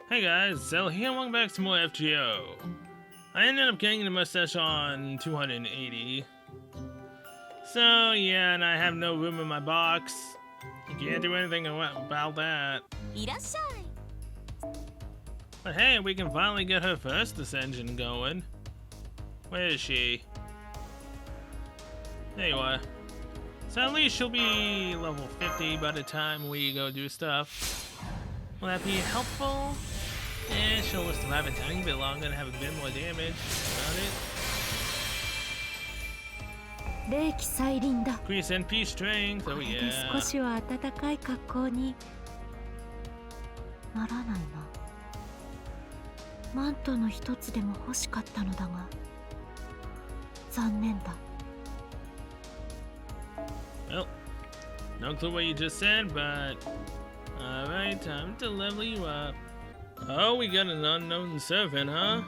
Hey guys, Zell here, welcome back to more FGO. I ended up getting the mustache on 280. So yeah, and I have no room in my box. You can't do anything about that. But hey, we can finally get her first ascension going. Where is she? There you are. So at least she'll be level 50 by the time we go do stuff. Will that be helpful? Eh, she'll survive a tiny bit longer and have a bit more damage. About it. Increase NP strength, oh yeah. 少しは暖かい格好にならないな。マントの一つでも欲しかったのだが、残念だ。Well, no clue what you just said, but alright, time to level you up. Oh, we got an unknown servant, huh?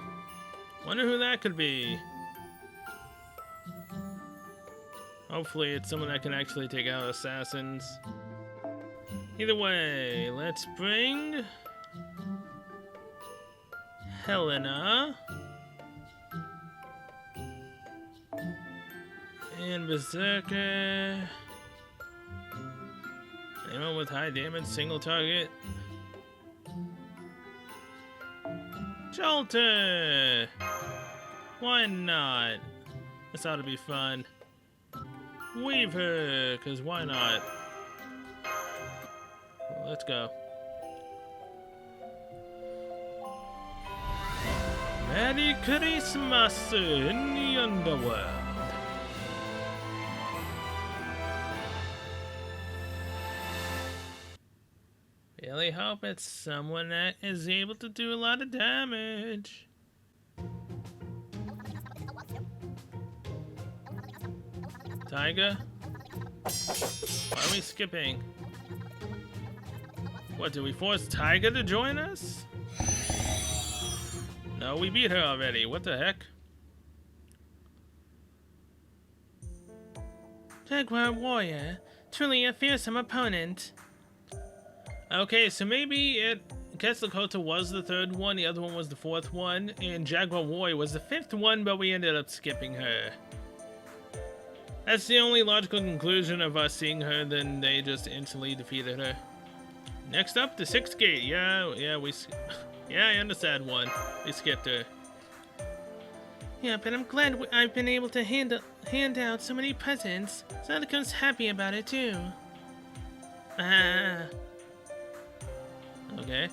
Wonder who that could be. Hopefully it's someone that can actually take out assassins. Either way, let's bring Helena and Berserker. Anyone with high damage, single target. Shelter! Why not? This ought to be fun. Weaver, cause why not? Let's go. Merry Christmas in the Underworld. Really hope it's someone that is able to do a lot of damage. Tiger? Why are we skipping? What, did we force Tiger to join us? No, we beat her already. What the heck? Jaguar Warrior. Truly a fearsome opponent. Okay, so maybe Quetzalcoatl was the third one, the other one was the fourth one, and Jaguar Warrior was the fifth one, but we ended up skipping her. That's the only logical conclusion of us seeing her, then they just instantly defeated her. Next up, the sixth gate. Yeah, and the sad one. We skipped her. Yeah, but I'm glad I've been able to hand out so many presents. Zelico's happy about it too. Okay.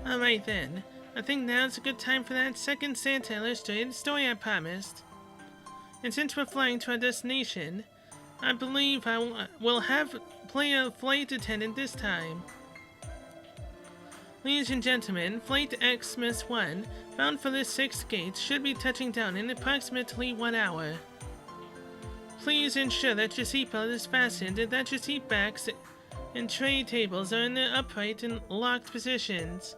Alright then. I think now's a good time for that second Santa illustrated story I promised. And since we're flying to our destination, I believe I will play a flight attendant this time. Ladies and gentlemen, Flight Xmas-1, bound for the 6th gate, should be touching down in approximately 1 hour. Please ensure that your seatbelt is fastened and that your seat backs and tray tables are in their upright and locked positions.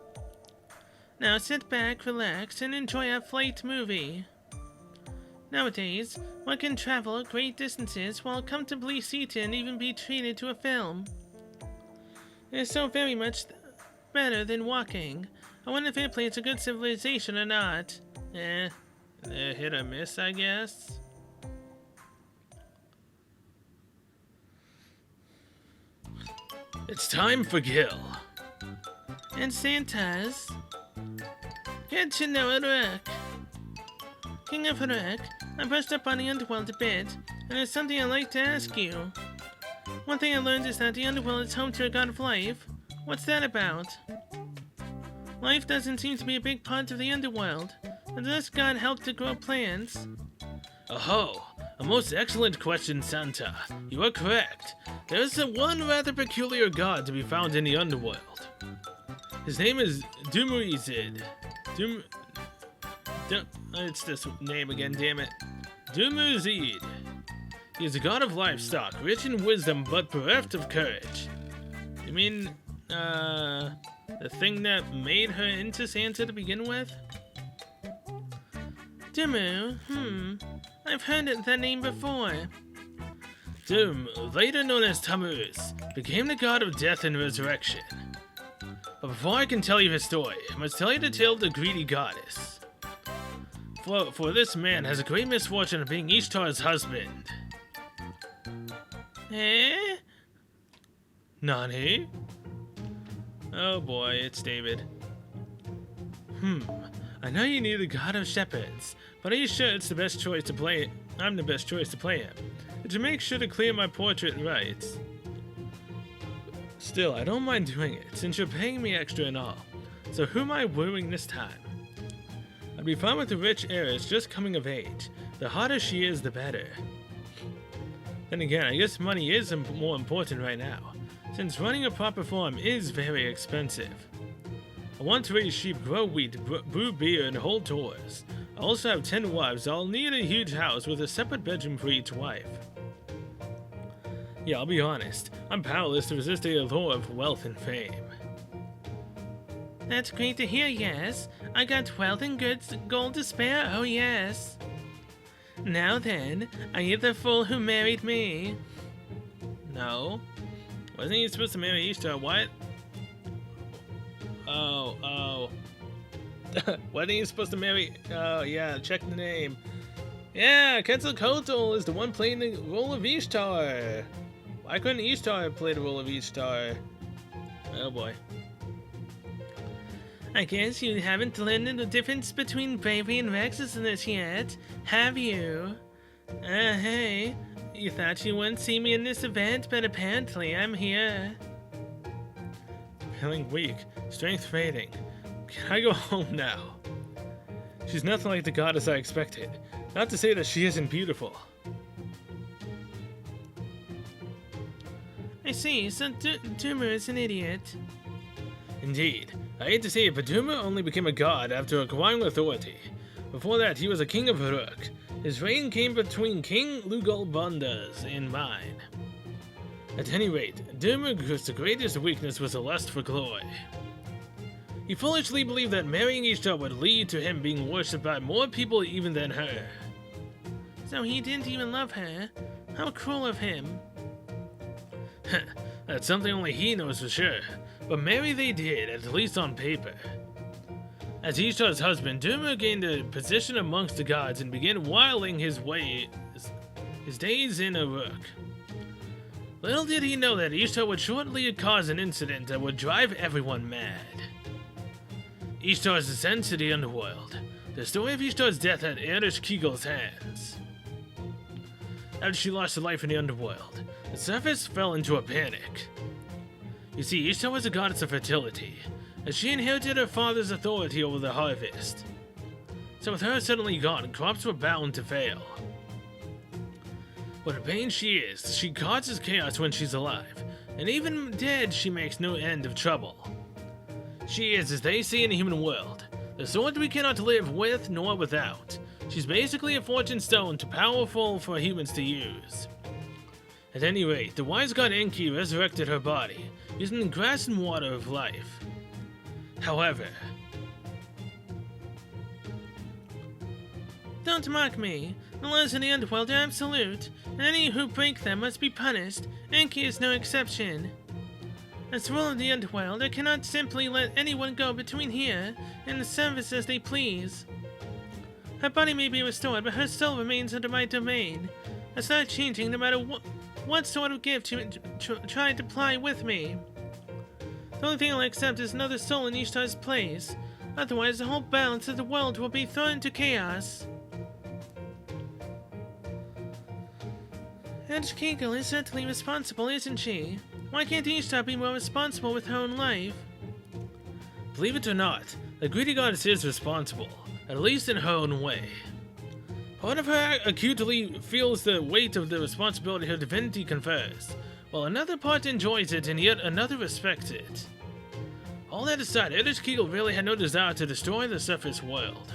Now sit back, relax, and enjoy our flight movie. Nowadays, one can travel great distances while comfortably seated and even be treated to a film. It is so very much better than walking. I wonder if airplanes are good civilization or not. They're hit or miss, I guess. It's time for Gil. And Santa's. Good to know Uruk. King of Uruk, I brushed up on the Underworld a bit, and there's something I'd like to ask you. One thing I learned is that the Underworld is home to a god of life. What's that about? Life doesn't seem to be a big part of the Underworld. Does this god help to grow plants? Oh, a most excellent question, Santa. You are correct. There is one rather peculiar god to be found in the Underworld. His name is Dumuizid. It's this name again, damn it. Dumuzid. He is a god of livestock, rich in wisdom but bereft of courage. You mean, the thing that made her into Santa to begin with? Dumu, I've heard that name before. Dum, later known as Tammuz, became the god of death and resurrection. But before I can tell you his story, I must tell you the tale of the greedy goddess. For this man has a great misfortune of being Ishtar's husband. Eh? Nani? Oh boy, it's David. I know you need the god of shepherds, but are you sure it's the best choice to play? I'm the best choice to play him. Did you make sure to clear my portrait right? Still, I don't mind doing it, since you're paying me extra and all. So who am I wooing this time? I'd be fine with the rich heiress just coming of age. The hotter she is, the better. Then again, I guess money is more important right now, since running a proper farm is very expensive. I want to raise sheep, grow wheat, brew beer, and hold tours. I also have 10 wives, so I'll need a huge house with a separate bedroom for each wife. Yeah, I'll be honest, I'm powerless to resist the allure of wealth and fame. That's great to hear, yes. I got wealth and goods, gold to spare, oh yes. Now then, are you the fool who married me? No. Wasn't he supposed to marry Ishtar? What? Oh. Wasn't he supposed to marry? Oh, yeah, check the name. Yeah, Quetzalcoatl is the one playing the role of Ishtar. Why couldn't Ishtar play the role of Ishtar? Oh boy. I guess you haven't learned the difference between bravery and recklessness yet, have you? Hey, you thought you wouldn't see me in this event, but apparently I'm here. Feeling weak, strength fading. Can I go home now? She's nothing like the goddess I expected. Not to say that she isn't beautiful. I see, so Duma is an idiot. Indeed. I hate to say it, but Duma only became a god after acquiring authority. Before that, he was a king of Uruk. His reign came between King Lugalbanda's and mine. At any rate, Dumu's greatest weakness was a lust for glory. He foolishly believed that marrying Ishtar would lead to him being worshipped by more people even than her. So he didn't even love her? How cruel of him. That's something only he knows for sure, but marry they did, at least on paper. As Ishtar's husband, Duma gained a position amongst the gods and began whiling his days in Uruk. Little did he know that Ishtar would shortly cause an incident that would drive everyone mad. Ishtar's ascent to the Underworld. The story of Ishtar's death at Erdish Kegel's hands. After she lost her life in the Underworld, the surface fell into a panic. You see, Ishtar was a goddess of fertility, as she inherited her father's authority over the harvest. So with her suddenly gone, crops were bound to fail. What a pain she is, she causes chaos when she's alive, and even dead she makes no end of trouble. She is, as they say in the human world, the sword we cannot live with nor without. She's basically a fortune stone too powerful for humans to use. At any rate, the wise god Enki resurrected her body, using the grass and water of life. However... Don't mock me. The laws in the Underworld are absolute, and any who break them must be punished. Enki is no exception. As the ruler of the Underworld, I cannot simply let anyone go between here and the surface as they please. Her body may be restored, but her soul remains under my domain. That's not changing no matter what sort of gift you try to ply with me. The only thing I'll accept is another soul in Ishtar's place. Otherwise, the whole balance of the world will be thrown into chaos. Edge Kegel is certainly responsible, isn't she? Why can't Ishtar be more responsible with her own life? Believe it or not, the greedy goddess is responsible, at least in her own way. Part of her acutely feels the weight of the responsibility her divinity confers, while another part enjoys it and yet another respects it. All that aside, Erdish Kegel really had no desire to destroy the surface world.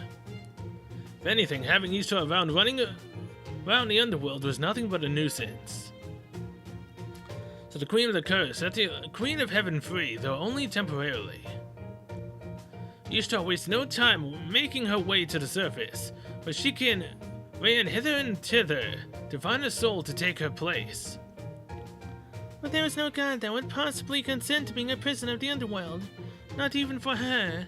If anything, having Ishtar around running around the Underworld was nothing but a nuisance. So the Queen of the Curse set the Queen of Heaven free, though only temporarily. Ishtar wastes no time making her way to the surface, but she can ran hither and thither to find a soul to take her place. But there is no god that would possibly consent to being a prisoner of the Underworld. Not even for her.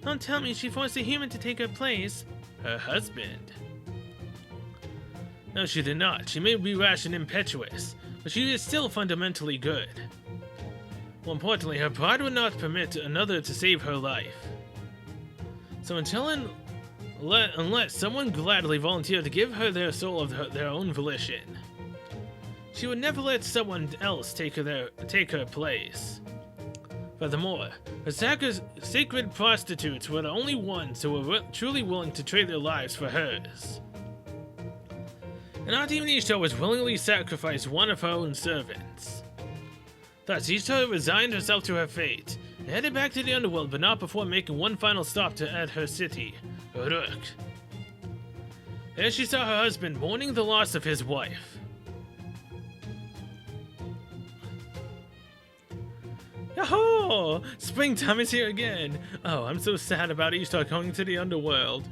Don't tell me she forced a human to take her place. Her husband. No, she did not. She may be rash and impetuous, but she is still fundamentally good. More importantly, her pride would not permit another to save her life. So unless someone gladly volunteered to give her their soul of their own volition, she would never let someone else take her place. Furthermore, her sacred prostitutes were the only ones who were truly willing to trade their lives for hers. And not even Ishtar was willingly sacrifice one of her own servants. Thus, Ishtar resigned herself to her fate, and headed back to the Underworld, but not before making one final stop at her city, Uruk. There she saw her husband mourning the loss of his wife. Yahoo! Springtime is here again! Oh, I'm so sad about Ishtar going to the Underworld.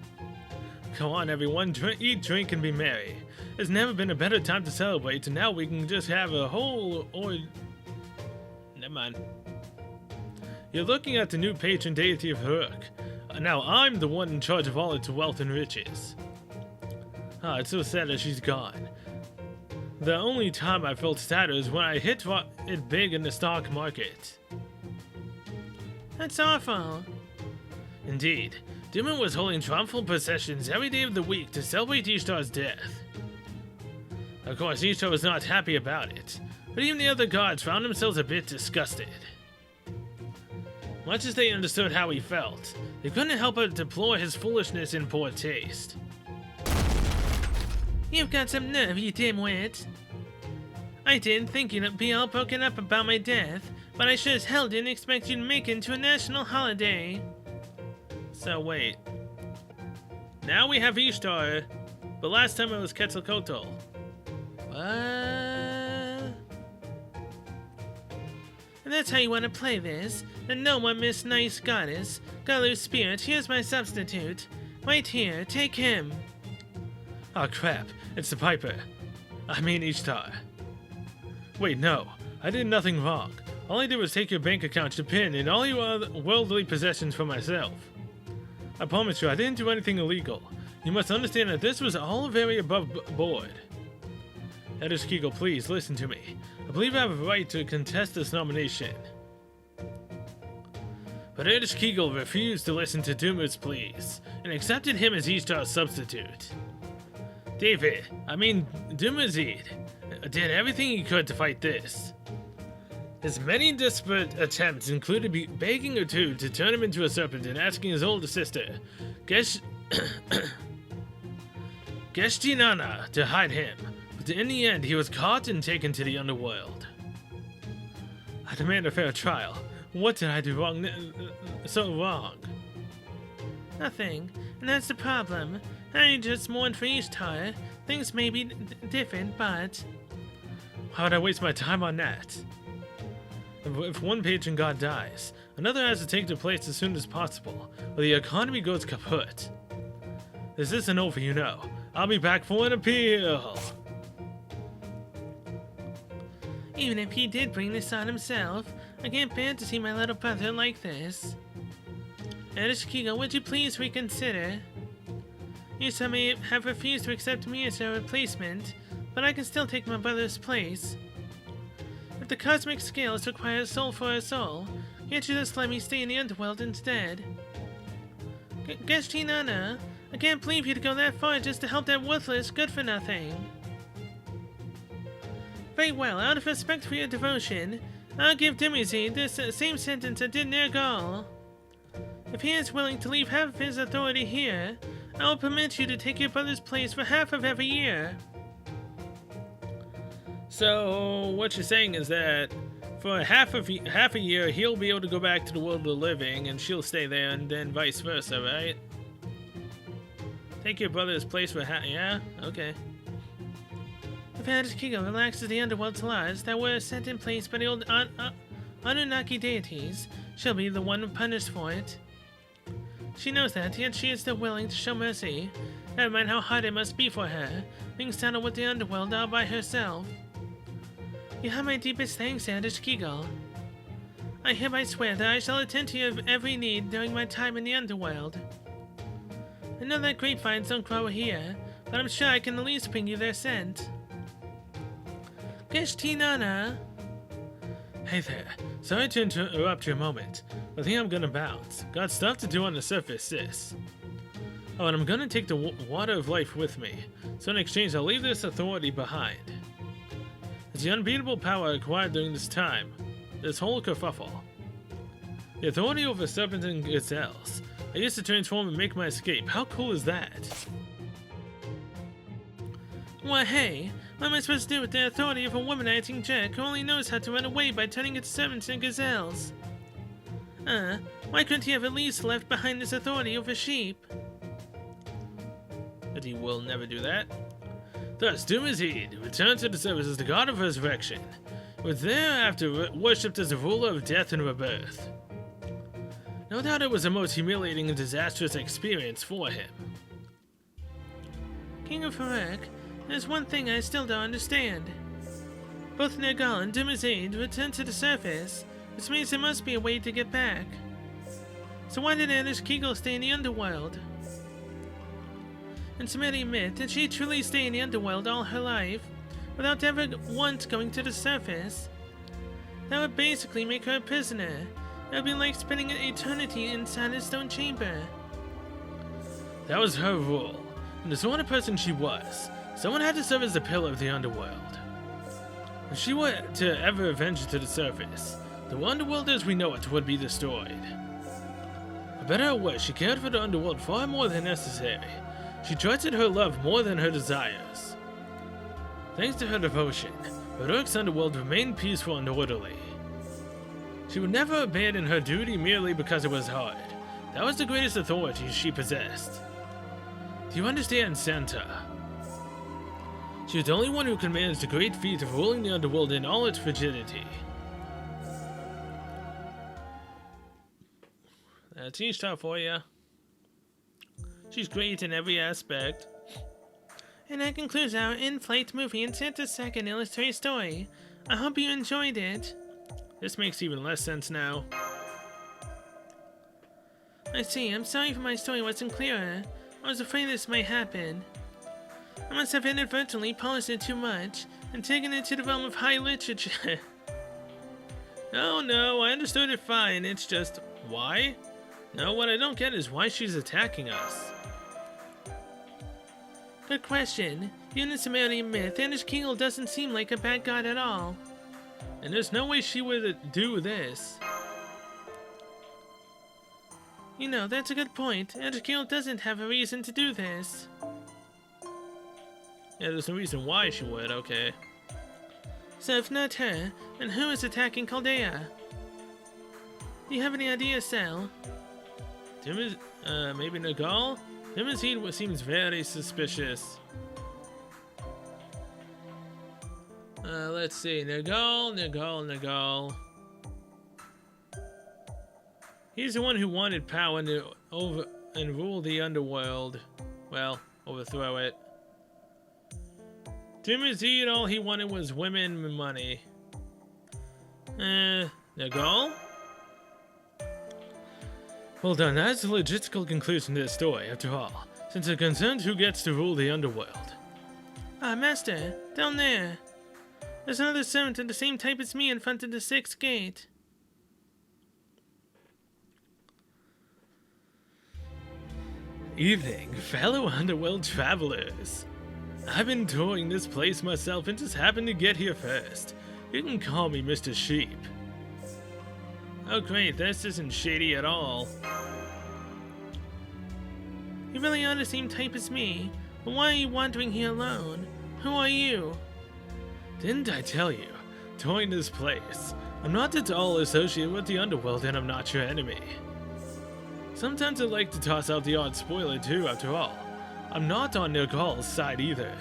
Come on, everyone, eat, drink, and be merry. There's never been a better time to celebrate, and now we can just have a whole Never mind. You're looking at the new patron deity of Uruk. Now I'm the one in charge of all its wealth and riches. Ah, it's so sad that she's gone. The only time I felt sadder is when I hit it big in the stock market. That's awful. Indeed. Duman was holding triumphal processions every day of the week to celebrate Ishtar's death. Of course, Ishtar was not happy about it, but even the other gods found themselves a bit disgusted. Much as they understood how he felt, they couldn't help but deplore his foolishness and poor taste. You've got some nerve, you dimwit. I didn't think you'd be all broken up about my death, but I sure as hell didn't expect you to make it into a national holiday. So wait. Now we have Ishtar, but last time it was Quetzalcoatl. What? And that's how you want to play this? Then no more Miss Nice Goddess. Galu's spirit, here's my substitute. Right here, take him. Oh crap, it's the Piper. I mean Ishtar. Wait, no, I did nothing wrong. All I did was take your bank account to pin and all your other worldly possessions for myself. I promise you, I didn't do anything illegal. You must understand that this was all very above board. Editor Kegel, please listen to me. I believe I have a right to contest this nomination. But Editor Kegel refused to listen to Duma's pleas and accepted him as Ishtar's substitute. Dumazid, did everything he could to fight this. His many desperate attempts included begging her to turn him into a serpent and asking his older sister, Geshtinana, to hide him, but in the end he was caught and taken to the Underworld. I demand a fair trial. What did I do so wrong? Nothing, and that's the problem. I just mourn for Ishtar. Things may be different, but... Why would I waste my time on that? If one patron god dies, another has to take their place as soon as possible, or the economy goes kaput. This isn't over, you know. I'll be back for an appeal! Even if he did bring this on himself, I can't bear to see my little brother like this. Ereshkiga, would you please reconsider? You may have refused to accept me as a replacement, but I can still take my brother's place. If the cosmic scales require a soul for a soul, can't you just let me stay in the Underworld instead? Geshtinana, I can't believe you'd go that far just to help that worthless good-for-nothing. Very well, out of respect for your devotion, I'll give Demizi this same sentence I did Nergal. If he is willing to leave half of his authority here, I will permit you to take your brother's place for half of every year. So, what you're saying is that for half a year, he'll be able to go back to the world of the living, and she'll stay there, and then vice versa, right? Take your brother's place for yeah? Okay. If Ereshkiga relaxes the Underworld's laws that were set in place by the old Anunnaki deities, she'll be the one punished for it. She knows that, yet she is still willing to show mercy. Never mind how hard it must be for her, being saddled with the Underworld all by herself. You have my deepest thanks, Ereshkiga. I hereby swear that I shall attend to your every need during my time in the Underworld. I know that grapevines don't grow here, but I'm sure I can at least bring you their scent. Nana. Hey there. Sorry to interrupt your moment, but I think I'm gonna bounce. Got stuff to do on the surface, sis. Oh, and I'm gonna take the water of life with me, so in exchange I'll leave this authority behind. It's the unbeatable power acquired during this whole kerfuffle. The authority over serpents and gazelles. I used to transform and make my escape. How cool is that? Why, hey, what am I supposed to do with the authority of a womanizing jerk who only knows how to run away by turning into serpents and gazelles? Why couldn't he have at least left behind his authority over sheep? But he will never do that. Thus, Dumazid returned to the service as the god of resurrection. He was thereafter worshipped as the ruler of death and rebirth. No doubt it was the most humiliating and disastrous experience for him. King of Farak, there's one thing I still don't understand. Both Nergal and Dumazid returned to the surface, which means there must be a way to get back. So why did Anders Kegel stay in the Underworld? And Samantha admit, did she truly stay in the Underworld all her life, without ever once going to the surface? That would basically make her a prisoner. It would be like spending an eternity inside a stone chamber. That was her rule, and the sort of person she was. Someone had to serve as the pillar of the Underworld. If she were to ever venture to the surface, the Underworld as we know it would be destroyed. For better or worse, she cared for the Underworld far more than necessary. She trusted her love more than her desires. Thanks to her devotion, Farouk's Underworld remained peaceful and orderly. She would never abandon her duty merely because it was hard. That was the greatest authority she possessed. Do you understand, Santa? She was the only one who could manage the great feat of ruling the Underworld in all its frigidity. That's Ishtar for you. She's great in every aspect. And that concludes our in-flight movie and Santa's second illustrated story. I hope you enjoyed it. This makes even less sense now. I see, I'm sorry if my story wasn't clearer. I was afraid this might happen. I must have inadvertently polished it too much and taken it to the realm of high literature. Oh no, I understood it fine, it's just, why? No, what I don't get is why she's attacking us. Good question. Even in Sumerian myth, Anders Kegel doesn't seem like a bad god at all. And there's no way she would do this. You know, that's a good point. Anders Kegel doesn't have a reason to do this. Yeah, there's no reason why she would, okay. So if not her, then who is attacking Chaldea? Do you have any idea, Sal? Maybe Nagal? Dimazid seems very suspicious. Let's see. Nagal. He's the one who wanted power to rule the Underworld. Well, overthrow it. Dimazid, all he wanted was women and money. Nagal? Well done, that's the logistical conclusion to this story, after all, since it concerns who gets to rule the Underworld. Ah, Master, down there. There's another servant of the same type as me in front of the 6th gate. Evening, fellow Underworld travelers. I've been touring this place myself and just happened to get here first. You can call me Mr. Sheep. Oh great, this isn't shady at all. You really are the same type as me, but why are you wandering here alone? Who are you? Didn't I tell you? Touring this place. I'm not at all associated with the Underworld and I'm not your enemy. Sometimes I like to toss out the odd spoiler too, after all. I'm not on Nergal's side either.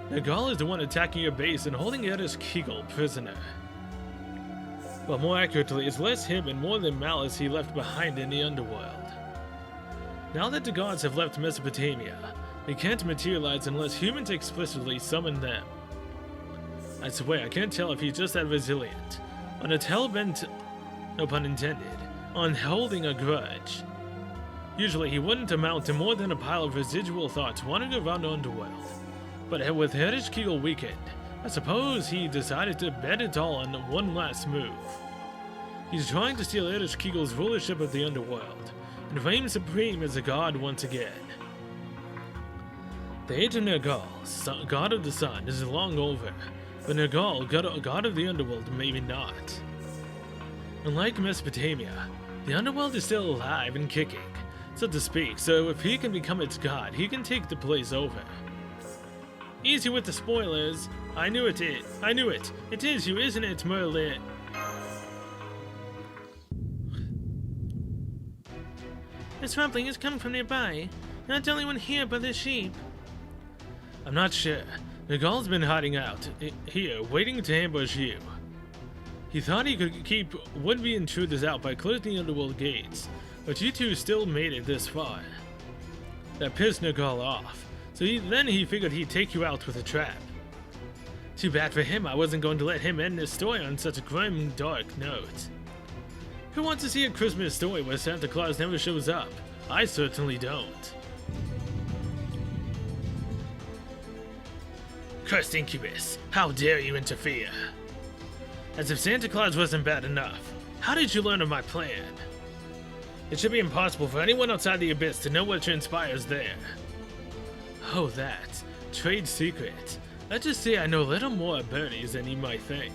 Nergal is the one attacking your base and holding Anders Kegel prisoner. Well, more accurately, it's less him and more than malice he left behind in the Underworld. Now that the gods have left Mesopotamia, they can't materialize unless humans explicitly summon them. I swear, I can't tell if he's just that resilient, on a hell-bent no pun intended, on holding a grudge. Usually he wouldn't amount to more than a pile of residual thoughts wandering around Underworld. But with Heritage Kegel weakened, I suppose he decided to bet it all on one last move. He's trying to steal Heritage Kegel's rulership of the Underworld, and reign supreme as a god once again. The age of Nergal, god of the sun, is long over, but Nergal, god of the Underworld, maybe not. Unlike Mesopotamia, the Underworld is still alive and kicking, so to speak, so if he can become its god, he can take the place over. Easy with the spoilers. I knew it. It is you, isn't it, Merlin? This rumbling is coming from nearby. Not the only one here but the sheep. I'm not sure. Nergal's been hiding out here, waiting to ambush you. He thought he could keep would-be intruders out by closing the Underworld gates, but you two still made it this far. That pissed Nergal off, so then he figured he'd take you out with a trap. Too bad for him, I wasn't going to let him end his story on such a grim, dark note. Who wants to see a Christmas story where Santa Claus never shows up? I certainly don't. Cursed Incubus, how dare you interfere? As if Santa Claus wasn't bad enough, how did you learn of my plan? It should be impossible for anyone outside the Abyss to know what transpires there. Oh, that. Trade secret. Let's just say I know a little more about birdies than you might think.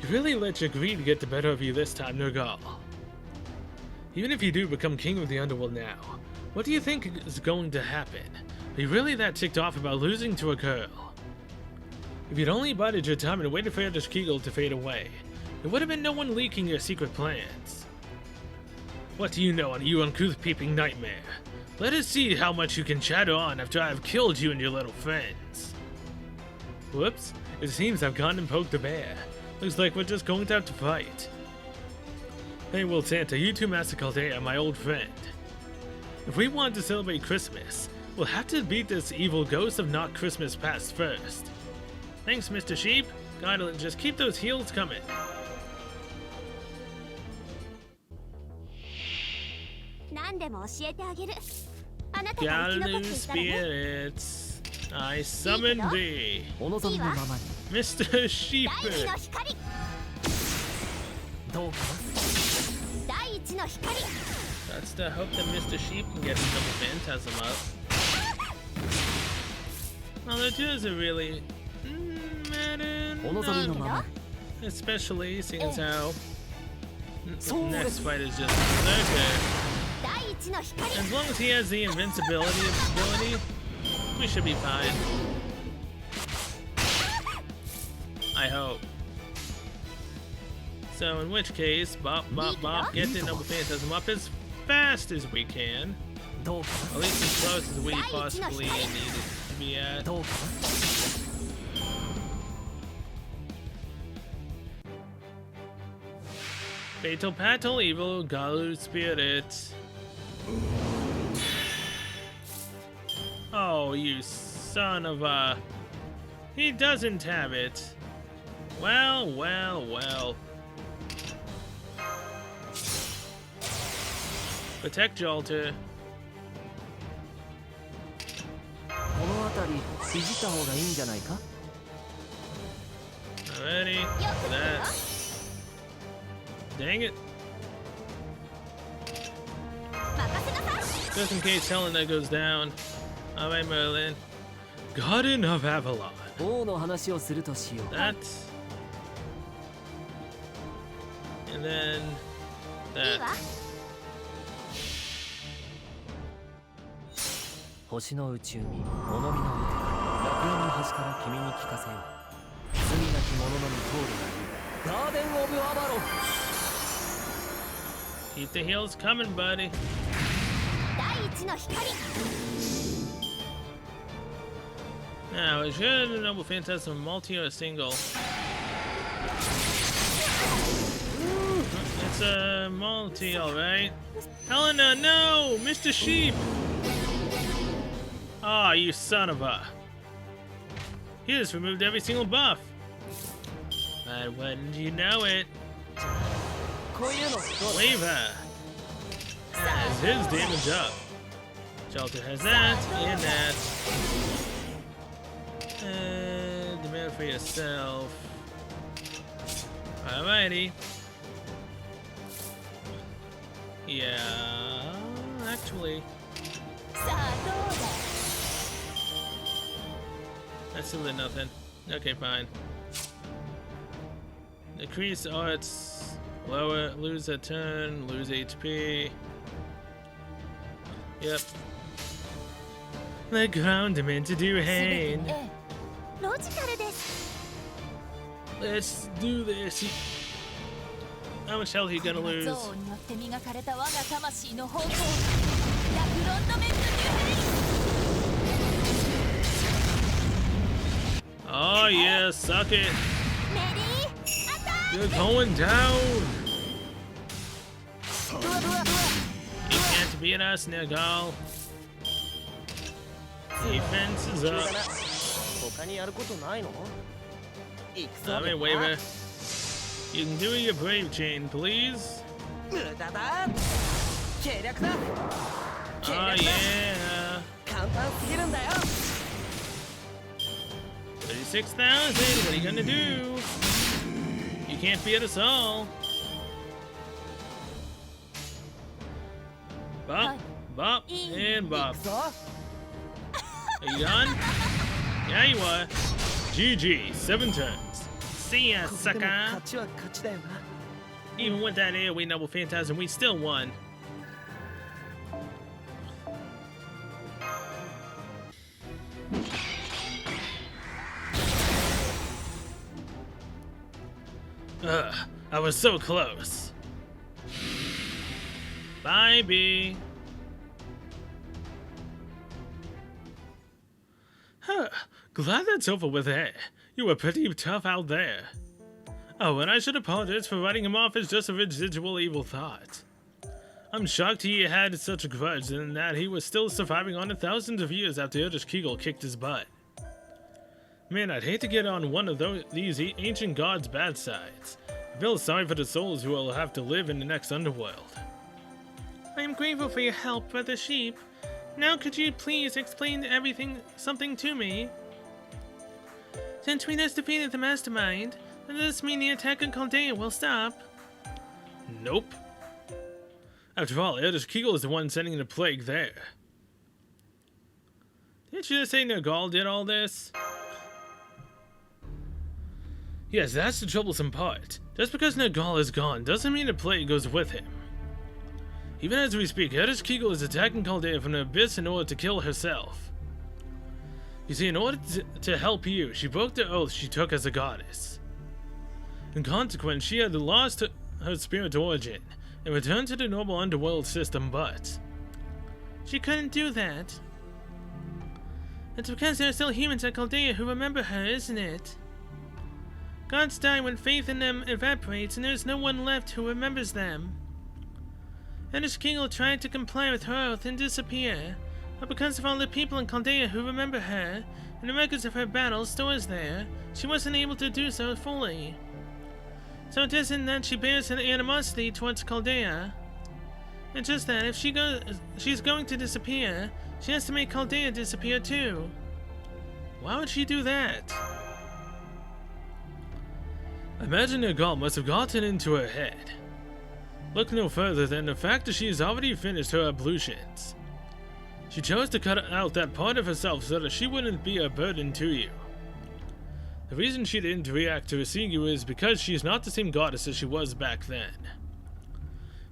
You really let your greed get the better of you this time, Nergal. Even if you do become king of the Underworld now, what do you think is going to happen? Are you really that ticked off about losing to a girl? If you'd only bided your time and waited for Heritage Kegel to fade away, there would have been no one leaking your secret plans. What do you know on you uncouth peeping nightmare? Let us see how much you can chatter on after I have killed you and your little friends. Whoops, it seems I've gone and poked the bear. Looks like we're just going to have to fight. Hey, Will Santa, you two Master Chaldea, my old friend. If we want to celebrate Christmas, we'll have to beat this evil ghost of not Christmas past first. Thanks, Mr. Sheep. God, just keep those heels coming. Galu spirits, I summon thee, Mr. Sheep. That's the hope that Mr. Sheep can get his double phantasm up. Although it doesn't really matter, especially seeing as how the next fight is just Berserker. As long as he has the invincibility ability, we should be fine. I hope. So in which case, bop, get the double phantasm up as fast as we can. At least as close as we possibly need it to be at. Fatal Patal Evil Galu Spirit. Oh, you son of a... He doesn't have it. Well. Protect Jolter. Alrighty, for that. Dang it. Just in case Helena goes down. Alright, Merlin. Garden of Avalon. That. And then that. 星の宇宙に物見の歌楽園の端から君に聞かせよう罪なき者のみ通るがいいガーデン・オブ・アバロン Keep the heels coming, buddy. Now, is your Noble Phantasm multi or a single? It's a multi, alright. Helena, no! Mr. Sheep! Ah, oh, you son of a... He just removed every single buff. But wouldn't you know it? Waver has his damage up. Shelter has that and that. And demand for yourself. Alrighty. Yeah, actually. That's still nothing. Okay, fine. Decrease arts, lower, lose a turn, lose HP. Yep. The ground meant to do hand. Let's do this. How much health are you gonna lose? Oh yeah, suck it. You're going down. You can't beat us, Nergal. Defense is up. Alright, Waver. You can do your brave chain, please. Oh yeah. 36,000. What are you gonna do? You can't beat us all. Bop, bop, and bop. Are you done? Yeah, you are. GG, 7 turns. See ya, sucker. Even with that AoE Noble Phantasm, we still won. Ugh, I was so close. Bye, B. Huh, glad that's over with there. You were pretty tough out there. Oh, and I should apologize for writing him off as just a residual evil thought. I'm shocked he had such a grudge and that he was still surviving on it thousands of years after Eldritch Kegel kicked his butt. Man, I'd hate to get on one of these ancient gods' bad sides. I feel sorry for the souls who will have to live in the next Underworld. I am grateful for your help, Brother Sheep. Now could you please explain something to me? Since we just defeated the Mastermind, does this mean the attack on Chaldea will stop? Nope. After all, Eldritch Kegel is the one sending the plague there. Didn't you just say Nergal did all this? Yes, that's the troublesome part. Just because Nergal is gone doesn't mean the plague goes with him. Even as we speak, Eldritch Kegel is attacking Chaldea from the abyss in order to kill herself. You see, in order to help you, she broke the oath she took as a goddess. In consequence, she had lost her spirit origin and returned to the normal Underworld system, but she couldn't do that. It's because there are still humans at Chaldea who remember her, isn't it? Gods die when faith in them evaporates and there's no one left who remembers them. Eldritch Kegel tried to comply with her oath and disappear, but because of all the people in Chaldea who remember her, and the records of her battles stores there, she wasn't able to do so fully. So it isn't that she bears an animosity towards Chaldea. It's just that if she's going to disappear, she has to make Chaldea disappear too. Why would she do that? I imagine Nergal must have gotten into her head. Look no further than the fact that she has already finished her ablutions. She chose to cut out that part of herself so that she wouldn't be a burden to you. The reason she didn't react to seeing you is because she is not the same goddess as she was back then.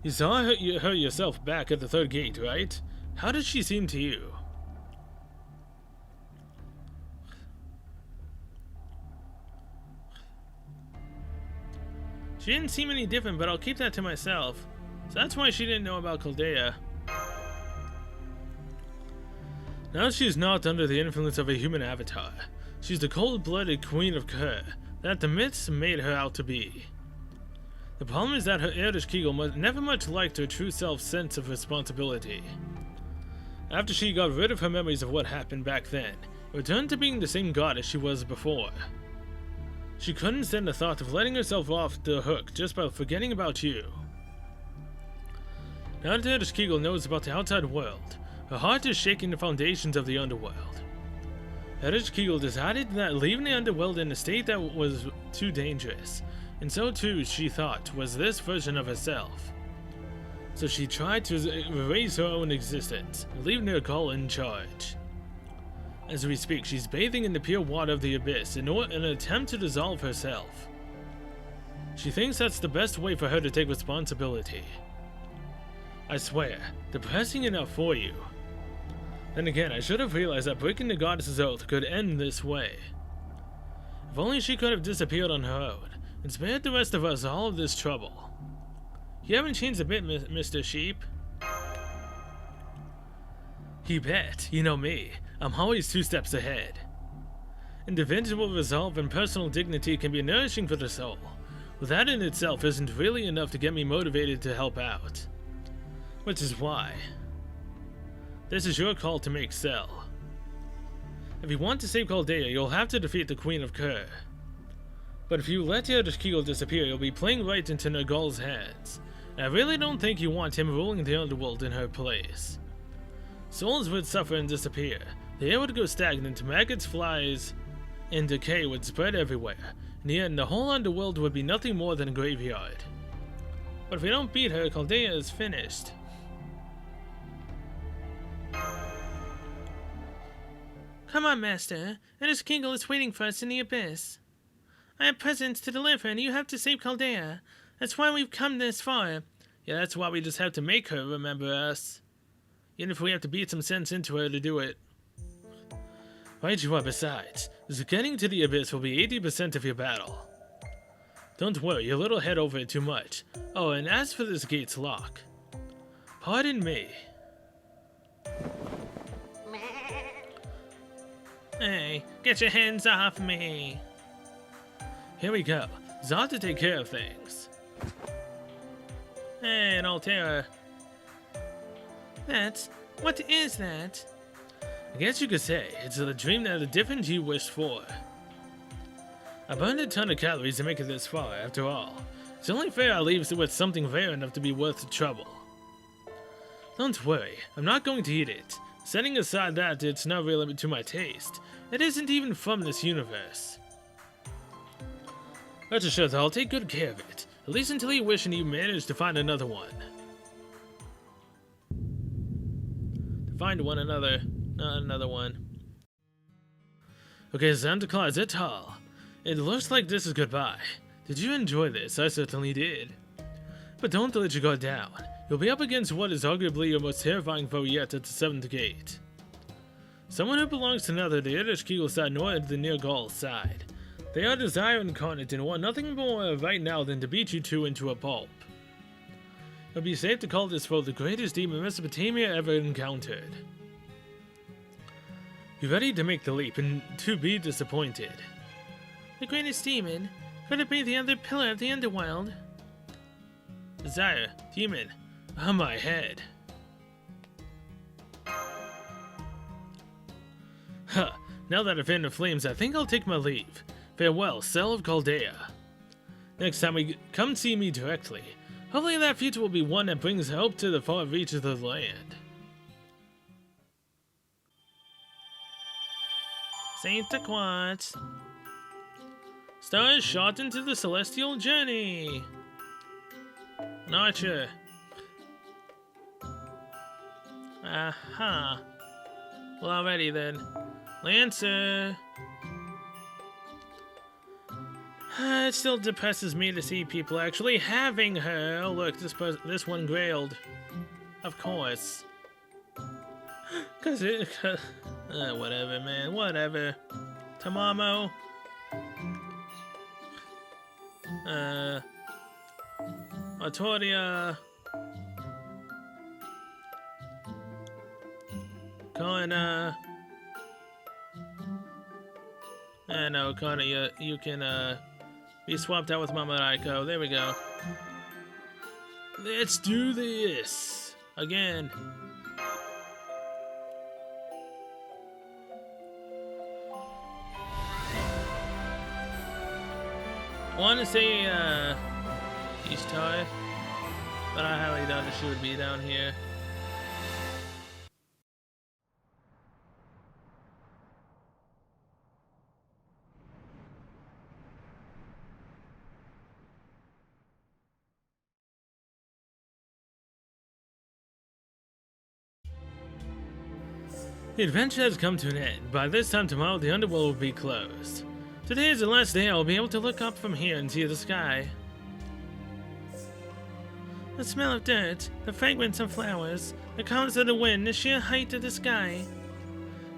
You saw her yourself back at the third gate, right? How did she seem to you? She didn't seem any different, but I'll keep that to myself. So that's why she didn't know about Chaldea. Now she's not under the influence of a human avatar. She's the cold-blooded queen of Kerr that the myths made her out to be. The problem is that her Eldritch Kegel never much liked her true self's sense of responsibility. After she got rid of her memories of what happened back then, returned to being the same goddess she was before. She couldn't stand the thought of letting herself off the hook just by forgetting about you. Now that Ereshkigal knows about the outside world, her heart is shaking the foundations of the Underworld. Ereshkigal decided that leaving the Underworld in a state that was too dangerous, and so too, she thought, was this version of herself. So she tried to erase her own existence, leaving Nergal in charge. As we speak, she's bathing in the pure water of the abyss in an attempt to dissolve herself. She thinks that's the best way for her to take responsibility. I swear, depressing enough for you. Then again, I should have realized that breaking the goddess's oath could end this way. If only she could have disappeared on her own, and spared the rest of us all of this trouble. You haven't changed a bit, Mr. Sheep. You bet. You know me. I'm always 2 steps ahead. Individual resolve and personal dignity can be nourishing for the soul, but that in itself isn't really enough to get me motivated to help out. Which is why this is your call to make, Cell. If you want to save Chaldea, you'll have to defeat the Queen of Kerr. But if you let Ereshkigal disappear, you'll be playing right into Nergal's hands. And I really don't think you want him ruling the Underworld in her place. Souls would suffer and disappear. The air would go stagnant, maggots, flies, and decay would spread everywhere. In the end, the whole Underworld would be nothing more than a graveyard. But if we don't beat her, Chaldea is finished. Come on, Master. Ereshkigal is waiting for us in the abyss. I have presents to deliver, and you have to save Chaldea. That's why we've come this far. Yeah, that's why we just have to make her remember us. Even if we have to beat some sense into her to do it. Right you are. Besides, getting to the abyss will be 80% of your battle. Don't worry, you're a little head over it too much. Oh, and as for this gate's lock, pardon me. Hey, get your hands off me. Here we go. Zod to take care of things. Hey, an Altera. What is that? I guess you could say it's a dream that a different you wished for. I burned a ton of calories to make it this far, after all. It's only fair I leave with something rare enough to be worth the trouble. Don't worry, I'm not going to eat it. Setting aside that it's not really to my taste, it isn't even from this universe. Rest assured, I'll take good care of it, at least until you wish and you manage to find another one. Not another one. Okay, Santa Claus et al. It looks like this is goodbye. Did you enjoy this? I certainly did. But don't let your guard down. You'll be up against what is arguably your most terrifying foe yet at the 7th gate. Someone who belongs to neither the Ereshkigal side nor the Nergal side. They are desire incarnate and want nothing more right now than to beat you two into a pulp. It would be safe to call this foe the greatest demon Mesopotamia ever encountered. Be ready to make the leap and to be disappointed. The greatest demon? Could it be the other pillar of the Underworld? Desire, demon, on my head. Huh, now that I've fanned the flames, I think I'll take my leave. Farewell, Cell of Chaldea. Next time we come see me directly. Hopefully that future will be one that brings hope to the far reaches of the land. Santa Claus. Stars shot into the celestial journey. An archer. Aha. Well, alrighty then. Lancer. It still depresses me to see people actually having her. Oh look, this one grailed. Of course. Whatever, man, whatever. Tamamo. Artoria. Kana. No, Kana, you can, be swapped out with Mama Raiko. There we go. Let's do this! Again. I want to say, Ishtar. But I highly doubt that she would be down here. The adventure has come to an end. By this time tomorrow, the Underworld will be closed. Today is the last day I will be able to look up from here and see the sky. The smell of dirt, the fragrance of flowers, the colors of the wind, the sheer height of the sky.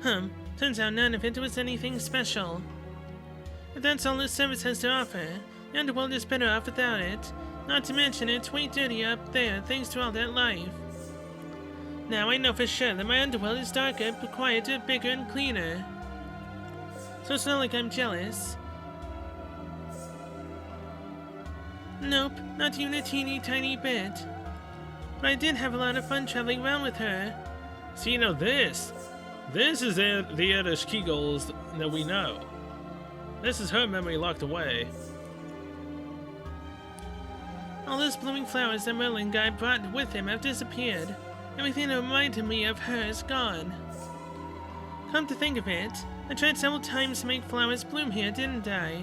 Turns out none of it was anything special. If that's all this service has to offer, the Underworld is better off without it. Not to mention it's way dirtier up there thanks to all that life. Now I know for sure that my Underworld is darker, quieter, bigger, and cleaner. So it's not like I'm jealous. Nope, not even a teeny tiny bit. But I did have a lot of fun traveling around with her. See, you know this is the Erich Kegels that we know. This is her memory locked away. All those blooming flowers that Merlin guy brought with him have disappeared. Everything that reminded me of her is gone. Come to think of it, I tried several times to make flowers bloom here, didn't I?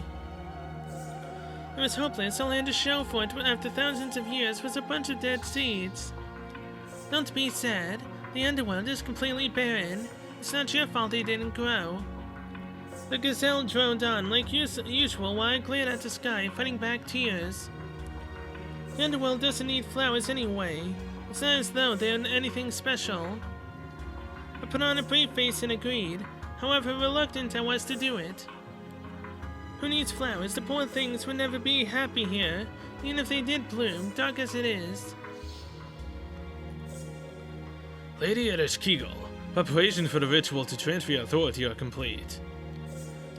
It was hopeless. All I had to show for it after thousands of years was a bunch of dead seeds. Don't be sad. The Underworld is completely barren. It's not your fault they didn't grow. The gazelle droned on like usual while I glared at the sky, fighting back tears. The Underworld doesn't need flowers anyway. It's not as though they're anything special. I put on a brave face and agreed, however reluctant I was to do it. Who needs flowers? The poor things would never be happy here, even if they did bloom, dark as it is. Lady Erich Kegel, preparations for the ritual to transfer your authority are complete.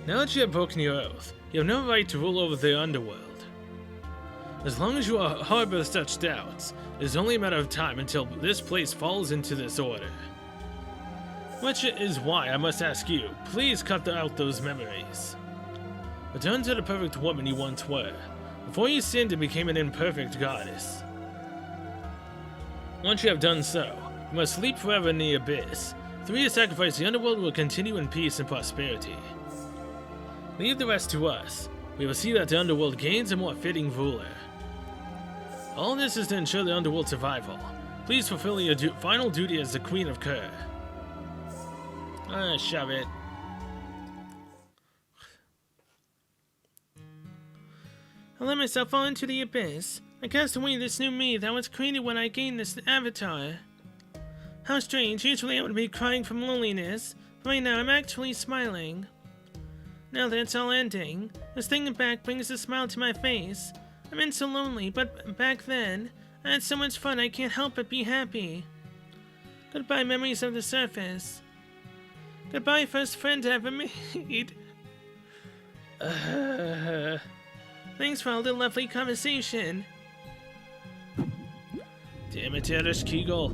Now that you have broken your oath, you have no right to rule over the Underworld. As long as you harbor such doubts, it is only a matter of time until this place falls into disorder. Which is why I must ask you, please cut out those memories. Return to the perfect woman you once were, before you sinned and became an imperfect goddess. Once you have done so, you must sleep forever in the abyss. Through your sacrifice, the Underworld will continue in peace and prosperity. Leave the rest to us. We will see that the Underworld gains a more fitting ruler. All this is to ensure the Underworld's survival. Please fulfill your final duty as the Queen of Kerr. Shove it. I let myself fall into the abyss. I cast away this new me that was created when I gained this avatar. How strange, usually I would be crying from loneliness, but right now I'm actually smiling. Now that it's all ending, this thing back brings a smile to my face. I've been so lonely, but back then, I had so much fun I can't help but be happy. Goodbye, memories of the surface. Goodbye, first friend I ever made. Thanks for all the lovely conversation. Damn it, Erich Kegel.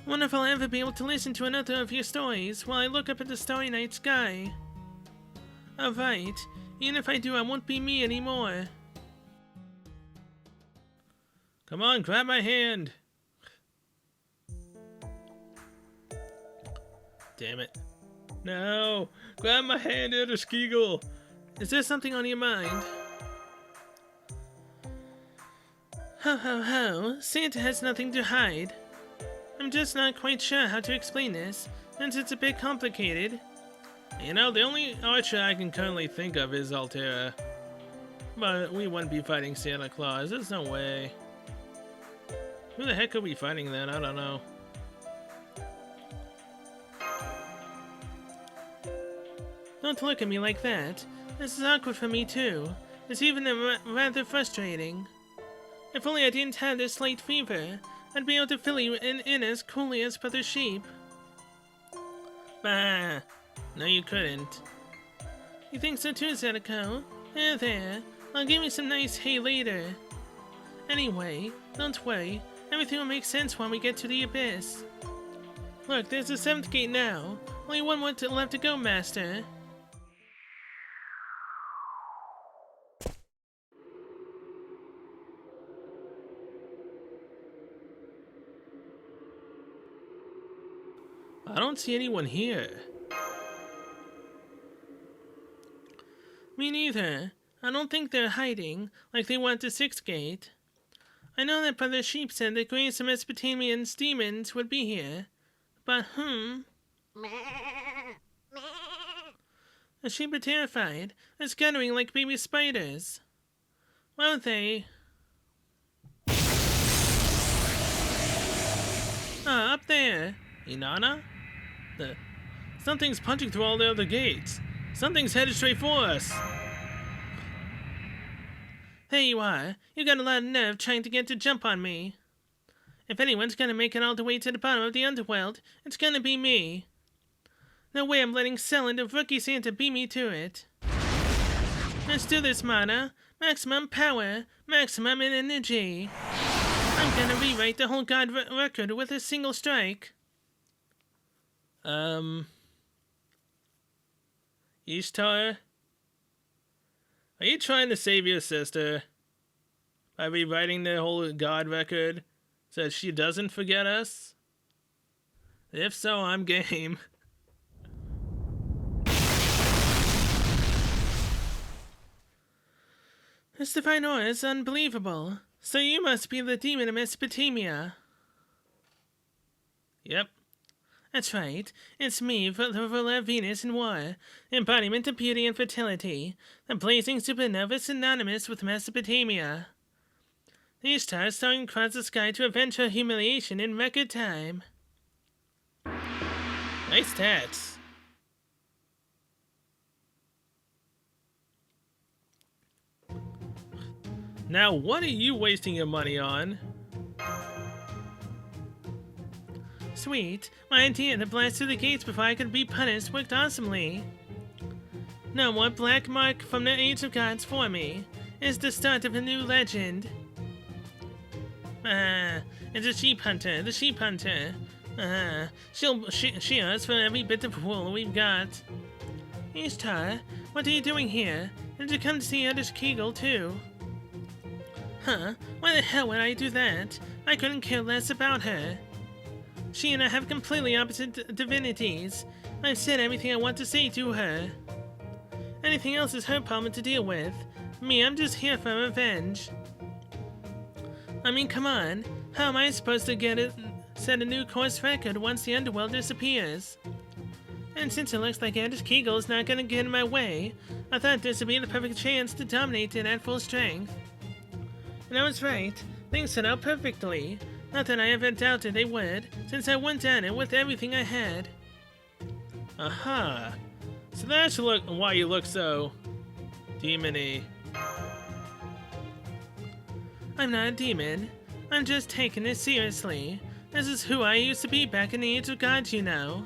I wonder if I'll ever be able to listen to another of your stories while I look up at the starry night sky. Alright, even if I do, I won't be me anymore. Come on, grab my hand. Damn it. No! Grab my hand, Erich Kegel! Is there something on your mind? Ho ho ho, Santa has nothing to hide. I'm just not quite sure how to explain this, since it's a bit complicated. You know, the only archer I can currently think of is Altera. But we wouldn't be fighting Santa Claus, there's no way. Who the heck are we fighting then? I don't know. Don't look at me like that. This is awkward for me too. It's even rather frustrating. If only I didn't have this late fever, I'd be able to fill you in as coolly as other sheep. Bah! No, you couldn't. You think so too, Zetiko? There. I'll give you some nice hay later. Anyway, don't worry. Everything will make sense when we get to the abyss. Look, there's the 7th gate now. Only one more left to go, Master. I don't see anyone here. Me neither. I don't think they're hiding, like they want the Sixth Gate. I know that Brother Sheep said that Grace of Mesopotamia's demons would be here. But, The sheep are terrified. They're scuttering like baby spiders. Won't they? Ah, up there. Inanna? Something's punching through all the other gates. Something's headed straight for us. There you are. You got a lot of nerve trying to get to jump on me. If anyone's gonna make it all the way to the bottom of the Underworld, it's gonna be me. No way I'm letting Cell and the Rookie Santa beat me to it. Let's do this, Mana. Maximum power, maximum energy. I'm gonna rewrite the whole God record with a single strike. Ishtar? Are you trying to save your sister by rewriting the whole God record so that she doesn't forget us? If so, I'm game. This divine aura is unbelievable. So you must be the demon of Mesopotamia. Yep. That's right. It's me, the ruler of Venus and War, the embodiment of beauty and fertility, the blazing supernova synonymous with Mesopotamia. These stars soaring across the sky to avenge her humiliation in record time. Nice stats. Now, what are you wasting your money on? Sweet. My idea to blast through the gates before I could be punished worked awesomely. No more black mark from the Age of Gods for me. It's the start of a new legend. It's a sheep hunter, the sheep hunter. She'll shear us for every bit of wool we've got. Ishtar, what are you doing here? Did you come to see Eldritch Kegel too? Huh? Why the hell would I do that? I couldn't care less about her. She and I have completely opposite divinities. I've said everything I want to say to her. Anything else is her problem to deal with. Me, I'm just here for revenge. I mean, come on. How am I supposed to set a new course record once the Underworld disappears? And since it looks like Eldritch Kegel is not gonna get in my way, I thought this would be the perfect chance to dominate it at full strength. And I was right. Things set out perfectly. Not that I ever doubted they would, since I went at it with everything I had. Aha. So that's why you look so demon-y. I'm not a demon. I'm just taking this seriously. This is who I used to be back in the Age of Gods, you know.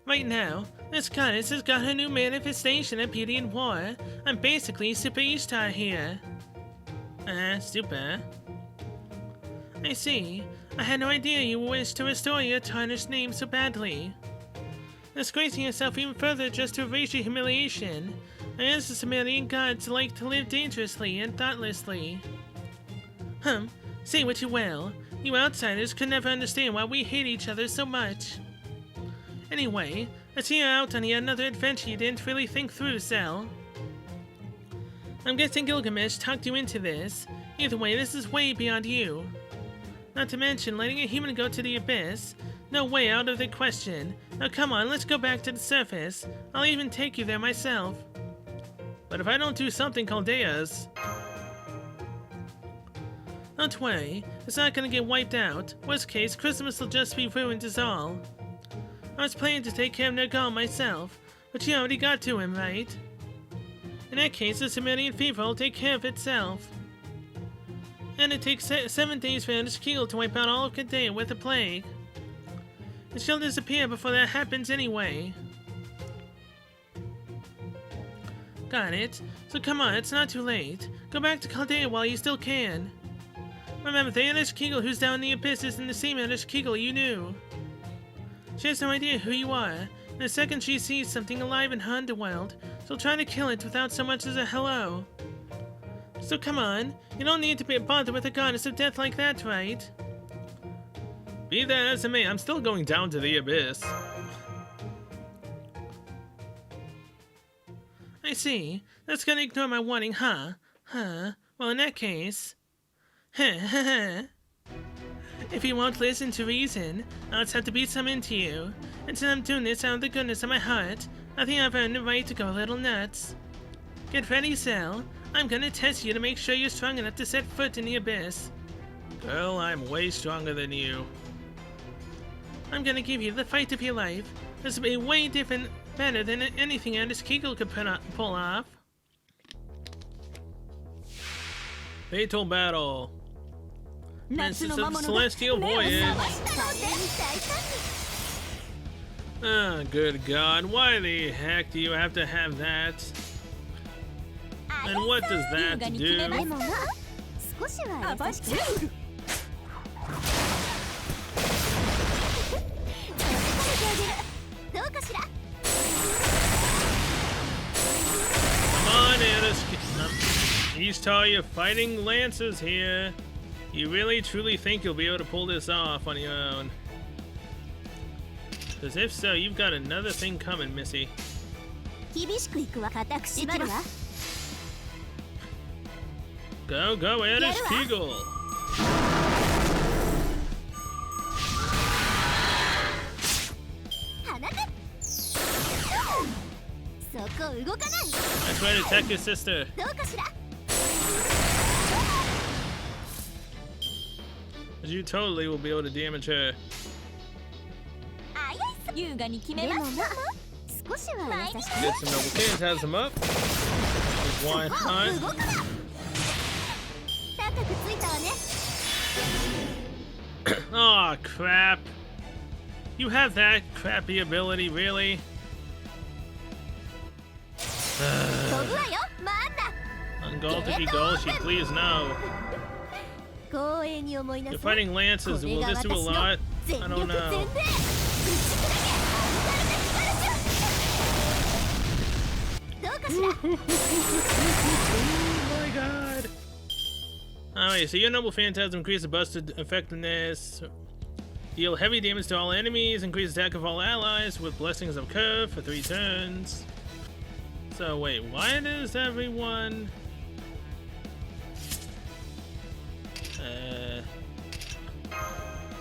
Right now, this goddess has got her new manifestation of beauty and war. I'm basically Super Ishtar here. Super. I see. I had no idea you wished to restore your tarnished name so badly. Disgracing yourself even further just to erase your humiliation. As the Sumerian gods like to live dangerously and thoughtlessly. Say what you will. You outsiders could never understand why we hate each other so much. Anyway, let's hear out on yet another adventure you didn't really think through, Cell. I'm guessing Gilgamesh talked you into this. Either way, this is way beyond you. Not to mention letting a human go to the abyss. No way out of the question. Now come on, let's go back to the surface. I'll even take you there myself. But if I don't do something called Deus... Don't worry, it's not gonna get wiped out. Worst case, Christmas will just be ruined as all. I was planning to take care of Nergal myself, but you already got to him, right? In that case, the Sumerian fever will take care of itself. And it takes 7 days for Eldritch Kegel to wipe out all of Kadea with a plague. And she'll disappear before that happens anyway. Got it. So come on, it's not too late. Go back to Chaldea while you still can. Remember, the Eldritch Kegel who's down in the abyss is in the same Eldritch Kegel you knew. She has no idea who you are, and the second she sees something alive in her underworld, she'll try to kill it without so much as a hello. So come on, you don't need to be bothered with a goddess of death like that, right? Be that as it may, I'm still going down to the abyss. I see. That's gonna ignore my warning, huh? Well, in that case... If you won't listen to reason, I'll just have to beat some into you. Until I'm doing this out of the goodness of my heart, I think I've earned the right to go a little nuts. Get ready, Cell. I'm gonna test you to make sure you're strong enough to set foot in the abyss. Girl, I'm way stronger than you. I'm gonna give you the fight of your life. This will be way better than anything Anders Kegel could pull off. Fatal battle. Princess of Celestial Voyage. Ah, good God, why the heck do you have to have that? And what does that do? Come on, Eastar, you're fighting Lancers here. You really truly think you'll be able to pull this off on your own? Because if so, you've got another thing coming, Missy. Go, Anders Kegel! That's right, attack your sister. You totally will be able to damage her. Get some Noble Phantasm up. Why not? Aw, crap. You have that crappy ability, really? Ungalt if you go, she please no. You're fighting Lances, will this do a lot? I don't know. Oh my god. Alright, so your Noble Phantasm increases busted effectiveness. Deal heavy damage to all enemies, increase attack of all allies with Blessings of Curve for 3 turns. So wait, why does everyone...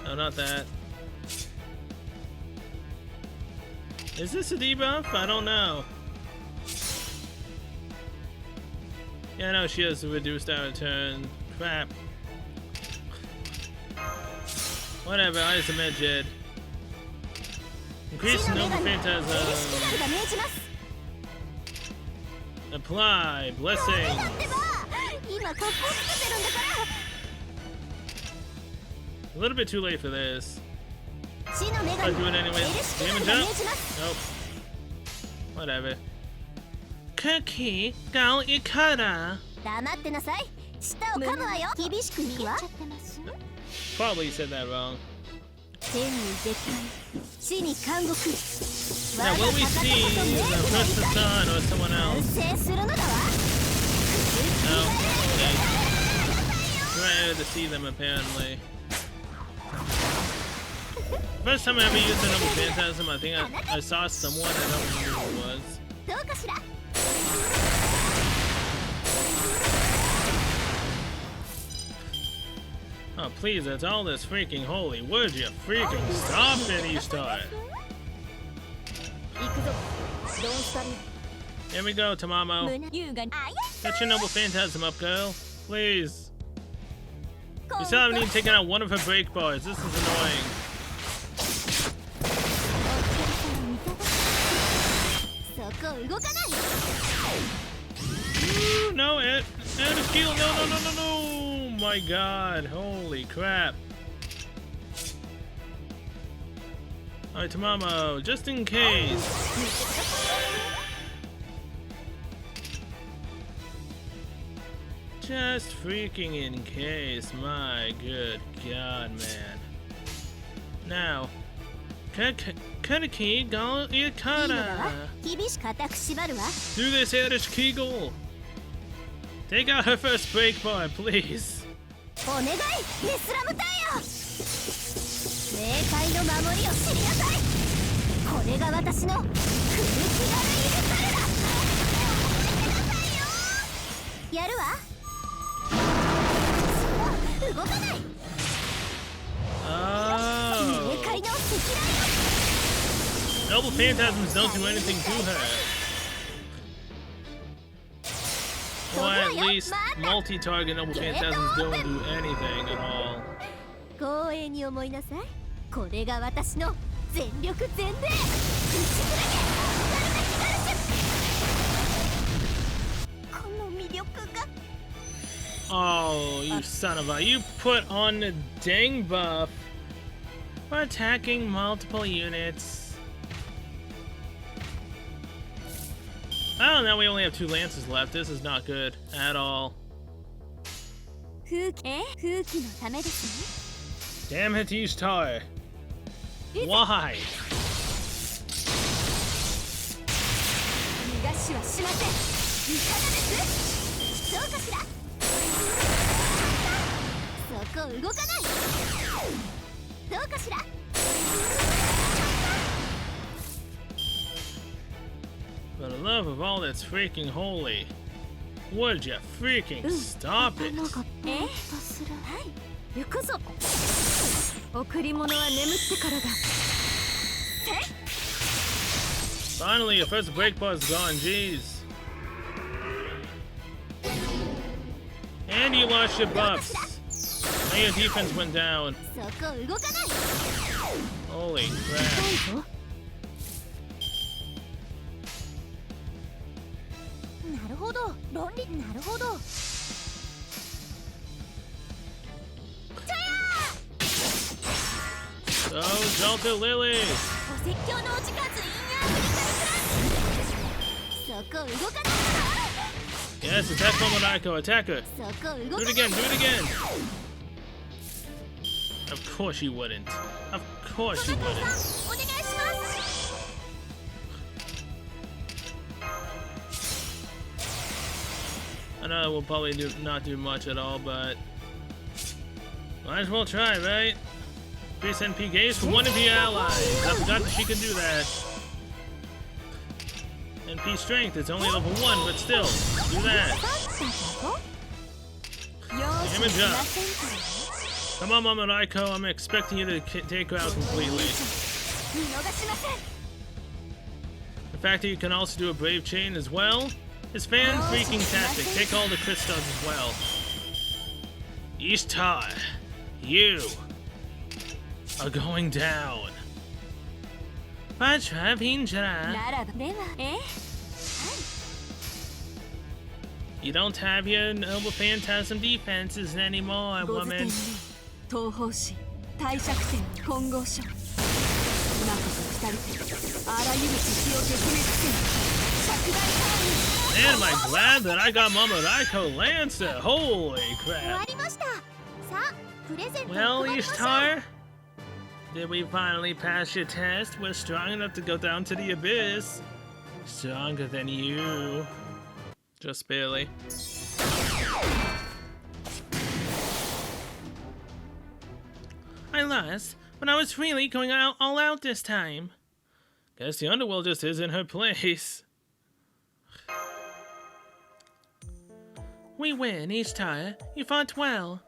No, not that. Is this a debuff? I don't know. Yeah, no, she has a reduced out of turn. Crap. Whatever, I just a Medjed. Increase Noble Phantasm. Apply Blessing. A little bit too late for this. I'll do it anyway. Damage up? Nope. Whatever. Cookie Gal Ikara. Probably said that wrong. Now, will we see Trust the Sun or someone else? No. Okay. Rare to see them, apparently. First time I ever used a Noble Phantasm, I think I saw someone, I don't remember who it was. Oh please, that's all this freaking holy. Would you freaking stop it, Eastar? Here we go, Tamamo. Get your Noble Phantasm up, girl. Please. We still haven't even taken out one of her break bars. This is annoying. Ooh, no, Anders Kegel, no. My god, holy crap. Alright, Tamamo, just in case. Just freaking in case, my good god, man. Now, Kaneki Gal Ikara. Do this, Anders Kegel. Take out her first break bar, please. 界の守りを知りなさい。これが私の空気がるイルカルだ。やるわ。動かない。Oh. 冥界の赤雷。 Noble phantasms don't do anything to her. Or at least multi-target noble phantasms don't do anything at all. 光栄に思いなさい。これが私の全力全霊。打ち砕け。この魅力が。Oh, you son of a... You put on the dang buff for attacking multiple units. Oh, now we only have 2 lances left. This is not good at all. 空気のためですね。 Damn it, Ishtar. Why? 逃がしはしません。いかがです？どうかしら。そこ動かない。どうかしら。 For the love of all that's freaking holy, would you freaking stop it? はい、行くぞ。贈り物は眠ってからだ。 Finally, your first break bar is gone, jeez. And you lost your buffs. And your defense went down. そこ動かない。 Holy crap. なるほど、論理なるほど。 So, Delta Lily. お説教のお時間ズインアーフリカルクラス。そこ動かない。 Yes, attack Momonaiko, attack her. そこ動 Do か it ない。 again, do it again. Of course you wouldn't. Of course you wouldn't. お願いします。 I know we'll probably not do much at all, but might as well try, right? Increase NP gains for one of your allies. I forgot that she could do that. NP strength, it's only level 1, but still, do that. Damage up. Come on, Momonaiko, I'm expecting you to take her out completely. The fact that you can also do a Brave Chain as well is fan-freaking-tastic. Take all the crystals as well. Ishtar, you are going down. Patra Pinjara. ならばでは、You don't have your noble phantasm defenses anymore, ご自 woman. 東方市帝釈天混合書。今こそ二人であらゆる敵を撃滅せよ。釈大タ Man, am I glad that I got Momonaiko Lancer. Holy 終わ crap. りました。さあ、プレゼントを Well, 配りましょう。 Ishtar, did we finally pass your test? We're strong enough to go down to the abyss. Stronger than you. Just barely. I lost, but I was really going all out this time. Guess the Underworld just isn't her place. We win, Ishtar. You fought well.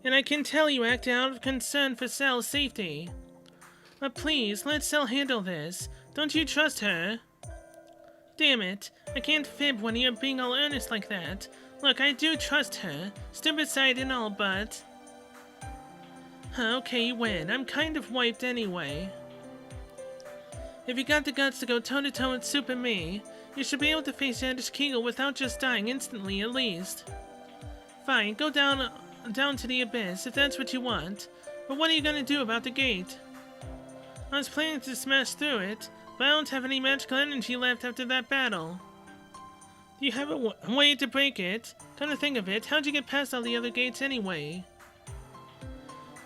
And I can tell you acted out of concern for Cell's safety. But please, let Cell handle this. Don't you trust her? Damn it. I can't fib when you're being all earnest like that. Look, I do trust her. Stupid side and all, but... Okay, you win. I'm kind of wiped anyway. If you got the guts to go toe-to-toe with Super Me, you should be able to face Yadish Kegel without just dying instantly, at least. Fine, go down to the abyss, if that's what you want. But what are you gonna do about the gate? I was planning to smash through it, but I don't have any magical energy left after that battle. Do you have a way to break it? Come to think of it, how'd you get past all the other gates anyway?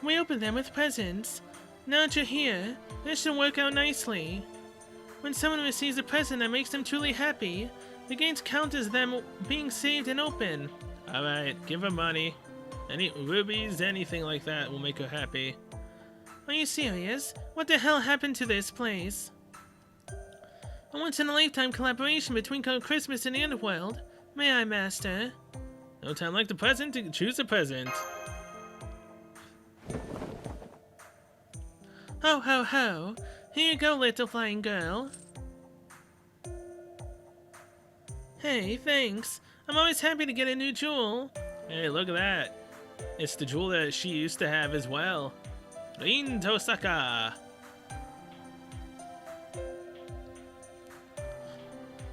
We opened them with presents. Now that you're here, this should work out nicely. When someone receives a present that makes them truly happy, the gates count as them being saved and open. Alright, give her money. Any rubies, anything like that will make her happy. Are you serious? What the hell happened to this place? A once-in-a-lifetime collaboration between Code Christmas and the Underworld. May I, Master? No time like the present to choose a present. Ho ho ho! Here you go, little flying girl. Hey, thanks. I'm always happy to get a new jewel. Hey, look at that. It's the jewel that she used to have as well. Rin Tosaka.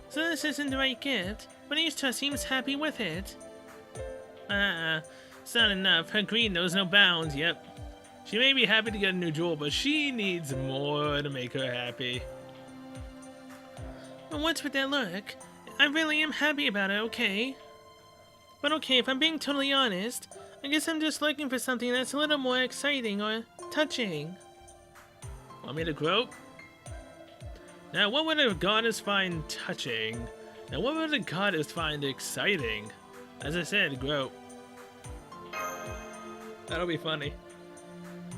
So this isn't the right gift, but Ishtar seems happy with it. It's not enough. Her greed knows no bounds. Yep. She may be happy to get a new jewel, but she needs more to make her happy. But what's with that look? I really am happy about it, okay? But okay, if I'm being totally honest, I guess I'm just looking for something that's a little more exciting or touching. Want me to grope? Now, what would a goddess find touching? Now, what would a goddess find exciting? As I said, grope. That'll be funny.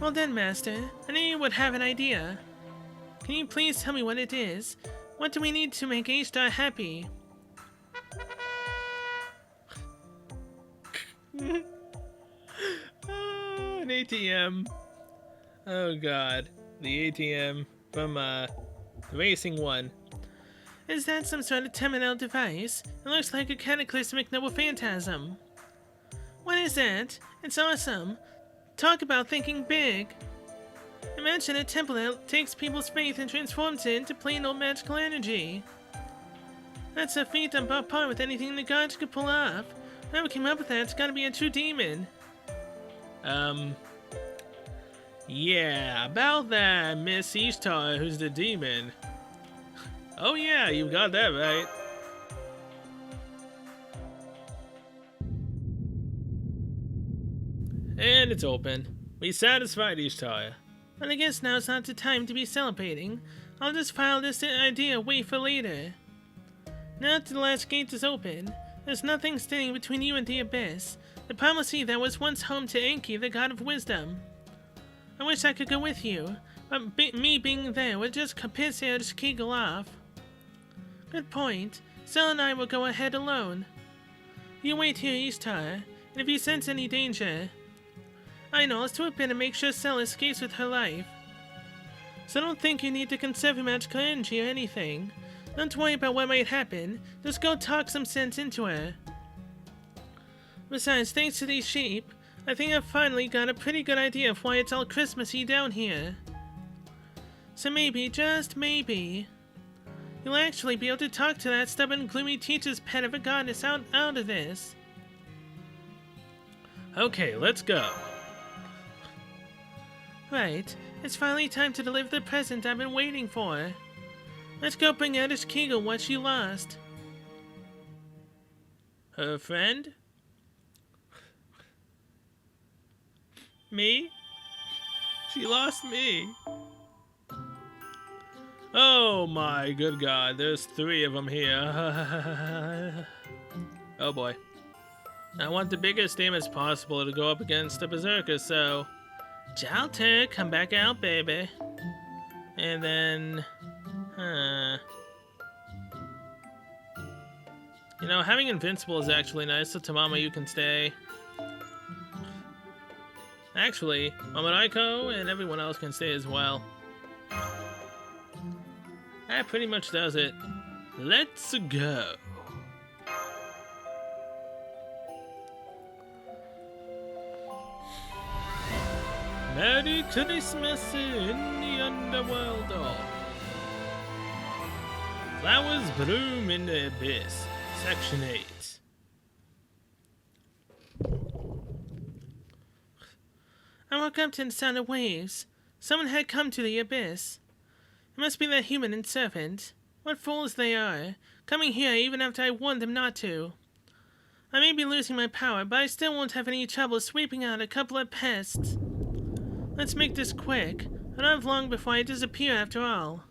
Well then, Master, I knew you would have an idea. Can you please tell me what it is? What do we need to make Ishtar happy? An ATM. Oh god. The ATM from the racing one. Is that some sort of terminal device? It looks like a cataclysmic noble phantasm. What is that? It's awesome. Talk about thinking big. Imagine a temple that takes people's faith and transforms it into plain old magical energy. That's a feat on par with anything the gods could pull off. Whoever came up with that's gotta be a true demon. Yeah, about that, Miss Ishtar, who's the demon. Oh yeah, you got that right. And it's open. We satisfied Ishtar. Well, I guess now's not the time to be celebrating. I'll just file this idea away for later. Now that the last gate is open, there's nothing standing between you and the Abyss, the pharmacy that was once home to Enki, the god of wisdom. I wish I could go with you, but me being there would just piss Kegel off. Good point. Zell and I will go ahead alone. You wait here, Ishtar, and if you sense any danger, I know, I'll swoop in and make sure Zell escapes with her life. So don't think you need to conserve your magical energy or anything. Don't worry about what might happen, just go talk some sense into her. Besides, thanks to these sheep, I think I've finally got a pretty good idea of why it's all Christmassy down here. So maybe, just maybe, you'll actually be able to talk to that stubborn, gloomy teacher's pet of a goddess out of this. Okay, let's go. Right, it's finally time to deliver the present I've been waiting for. Let's go bring Kegel what she lost. Her friend? Me? She lost me. Oh my good god, there's 3 of them here. Oh boy. I want the biggest team as possible to go up against the Berserker, so... Jalter, come back out, baby. And then... You know, having Invincible is actually nice, so Tamama, you can stay. Actually, Mamariko and everyone else can stay as well. That pretty much does it. Let's go. Merry Christmas in the Underworld. Flowers bloom in the abyss. Section 8. I woke up to the sound of waves. Someone had come to the abyss. It must be that human and serpent. What fools they are, coming here even after I warned them not to. I may be losing my power, but I still won't have any trouble sweeping out a couple of pests. Let's make this quick. I don't have long before I disappear after all.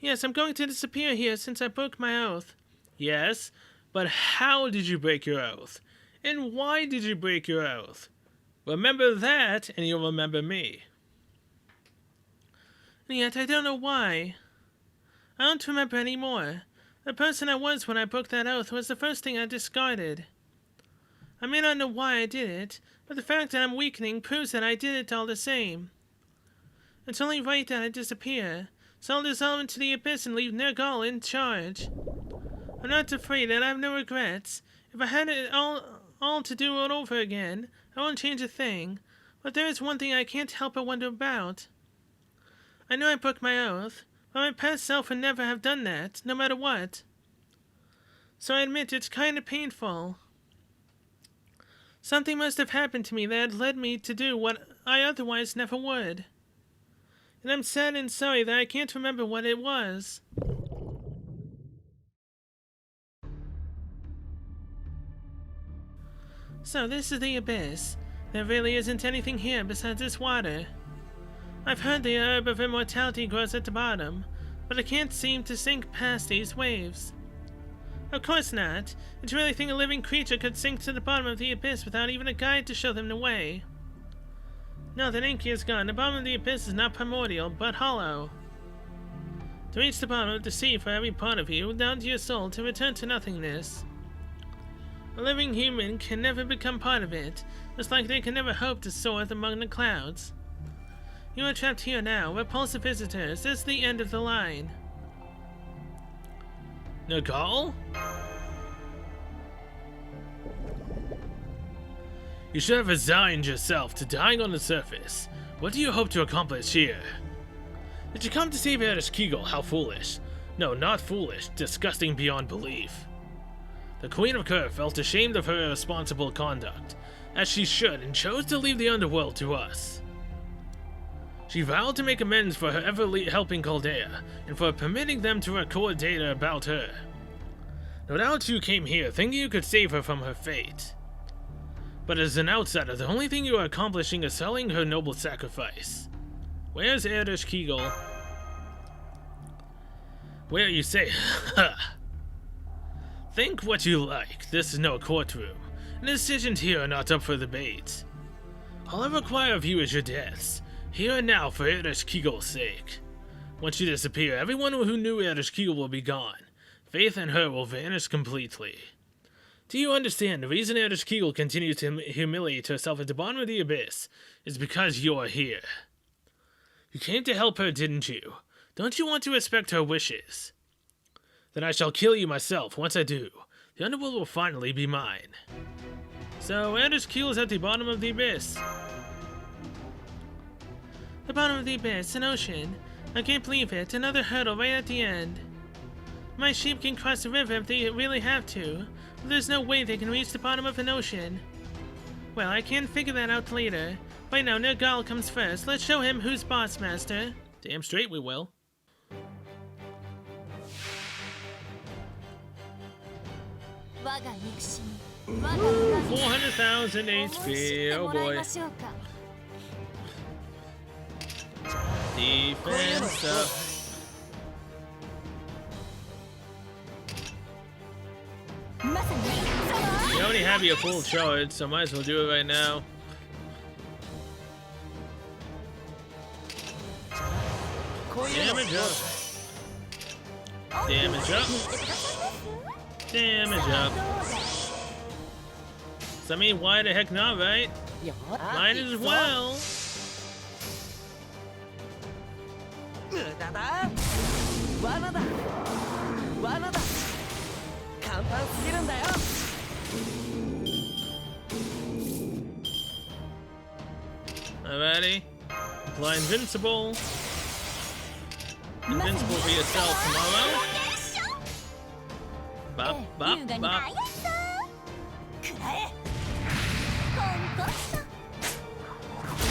Yes, I'm going to disappear here since I broke my oath. Yes, but how did you break your oath? And why did you break your oath? Remember that, and you'll remember me. And yet I don't know why. I don't remember anymore. The person I was when I broke that oath was the first thing I discarded. I may not know why I did it, but the fact that I'm weakening proves that I did it all the same. It's only right that I disappear, so I'll dissolve into the abyss and leave Nergal in charge. I'm not afraid and I have no regrets. If I had it all to do it over again, I won't change a thing. But there is one thing I can't help but wonder about. I know I broke my oath, but my past self would never have done that, no matter what. So I admit it's kind of painful. Something must have happened to me that led me to do what I otherwise never would. And I'm sad and sorry that I can't remember what it was. So this is the abyss. There really isn't anything here besides this water. I've heard the herb of immortality grows at the bottom, but I can't seem to sink past these waves. Of course not. Did you really think a living creature could sink to the bottom of the abyss without even a guide to show them the way? Now that Inky is gone, the bottom of the abyss is not primordial, but hollow. To reach the bottom of the sea for every part of you, down to your soul, to return to nothingness. A living human can never become part of it, just like they can never hope to soar among the clouds. You are trapped here now, repulsive visitors. This is the end of the line. Nicole? You should have resigned yourself to dying on the surface. What do you hope to accomplish here? Did you come to save Erdish Kegel? How foolish. No, not foolish. Disgusting beyond belief. The Queen of Kerr felt ashamed of her irresponsible conduct, as she should, and chose to leave the Underworld to us. She vowed to make amends for her ever helping Chaldea, and for permitting them to record data about her. No doubt you came here thinking you could save her from her fate. But as an outsider, the only thing you are accomplishing is selling her noble sacrifice. Where's Erdish Kegel? Where you say, ha! Think what you like, this is no courtroom, and decisions here are not up for debate. All I require of you is your deaths, here and now for Erdish Kegel's sake. Once you disappear, everyone who knew Erdish Kegel will be gone. Faith in her will vanish completely. Do you understand the reason Erdish Kegel continues to humiliate herself at the bottom of the abyss is because you're here. You came to help her, didn't you? Don't you want to respect her wishes? Then I shall kill you myself. Once I do, the Underworld will finally be mine. So, Erdish Kegel is at the bottom of the abyss. The bottom of the abyss, an ocean. I can't believe it, another hurdle right at the end. My sheep can cross the river if they really have to, but there's no way they can reach the bottom of an ocean. Well, I can figure that out later. Right now, Nergal comes first. Let's show him who's boss, master. Damn straight we will. 400,000 HP, oh boy. Defense up. You already have your full charge, so might as well do it right now. Damage up. Damage up. Damage up. So I mean, why the heck not, right? Might as well. Alrighty. Apply invincible. Invincible for yourself tomorrow. Bop, bop, bop.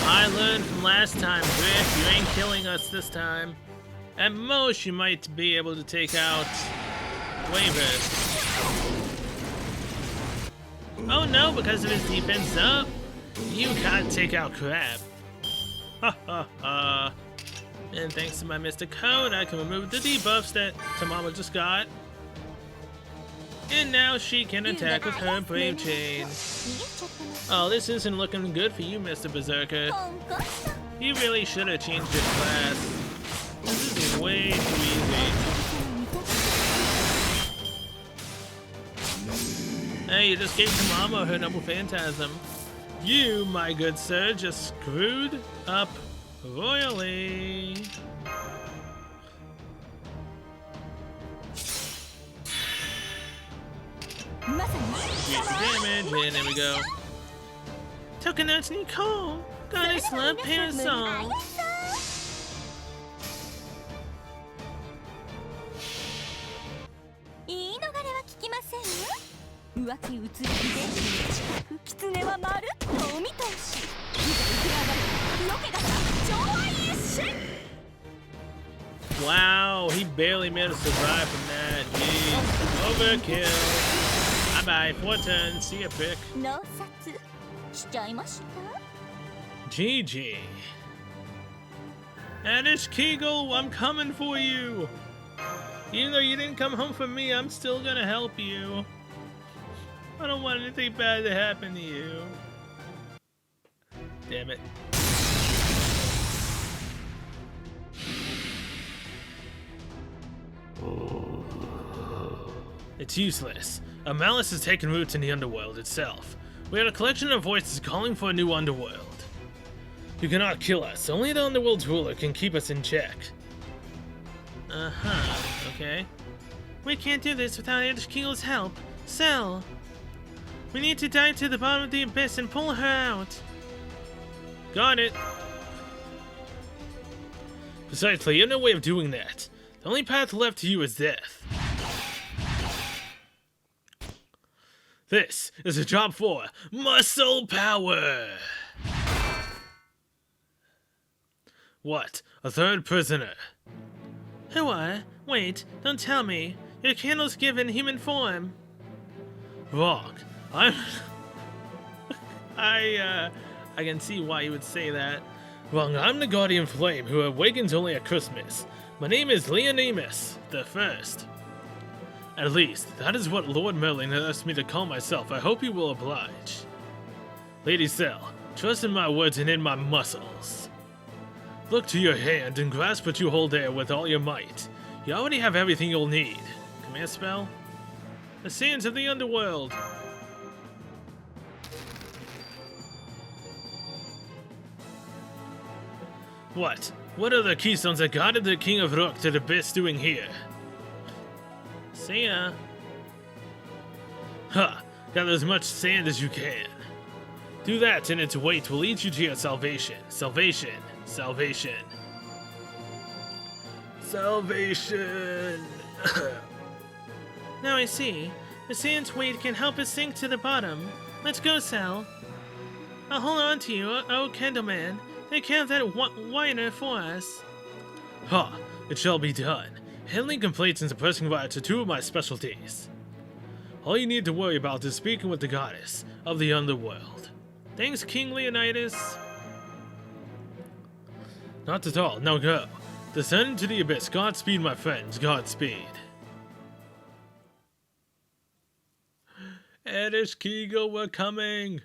I learned from last time, Griff, you ain't killing us this time. At most, you might be able to take out Waver. Oh no, because of his defense up, you can't take out Crab. Ha ha ha. And thanks to my Mr. Code, I can remove the debuffs that Tamama just got. And now she can attack with her Brave Chain. Oh, this isn't looking good for you, Mr. Berserker. You really should have changed your class. This is way too easy. Hey, you just gave Tamamo her noble phantasm. You, my good sir, just screwed up royally. Damage, and there we go. Tokonatsu Nicole, Goddess Love Parasol. 言い逃れは聞きませんよ。浮気移りで近く狐はまるっとお見通し。いざ浮き上がるロケが超愛一瞬。 Wow, he barely managed to survive from that. Jeez. Overkill. Bye bye, 4 turns. See ya, pick. 脳殺しちゃいました。 GG. Anish Kegel, I'm coming for you. Even though you didn't come home for me, I'm still gonna help you. I don't want anything bad to happen to you. Damn it. It's useless. A malice has taken roots in the Underworld itself. We are a collection of voices calling for a new Underworld. You cannot kill us. Only the Underworld's ruler can keep us in check. Uh-huh. Okay. We can't do this without Anish Kegel's help. Cell. We need to dive to the bottom of the abyss and pull her out. Got it. Precisely, you have no way of doing that. The only path left to you is death. This is a job for muscle power. What? A third prisoner? Who are? Wait, don't tell me. Your candle's given human form. Wrong. I can see why you would say that. Wrong, I'm the Guardian Flame who awakens only at Christmas. My name is Leonimus the First. At least, that is what Lord Merlin has asked me to call myself. I hope you will oblige. Lady Cell, trust in my words and in my muscles. Look to your hand and grasp what you hold there with all your might. You already have everything you'll need. Command spell? The sands of the Underworld. What? What are the keystones that guided the King of Rook to the abyss doing here? See ya. Ha! Gather as much sand as you can. Do that and its weight will lead you to your salvation. Salvation. Salvation. Salvation! Now I see. The sand's weight can help us sink to the bottom. Let's go, Cell. I'll hold on to you, oh Candleman. Take care of that whiner for us. Ha! It shall be done. Handling complaints and suppressing riots are two of my specialties. All you need to worry about is speaking with the goddess of the Underworld. Thanks, King Leonidas. Not at all. Now go. Descend into the abyss. Godspeed, my friends. Godspeed. Anish Kegel, we're coming.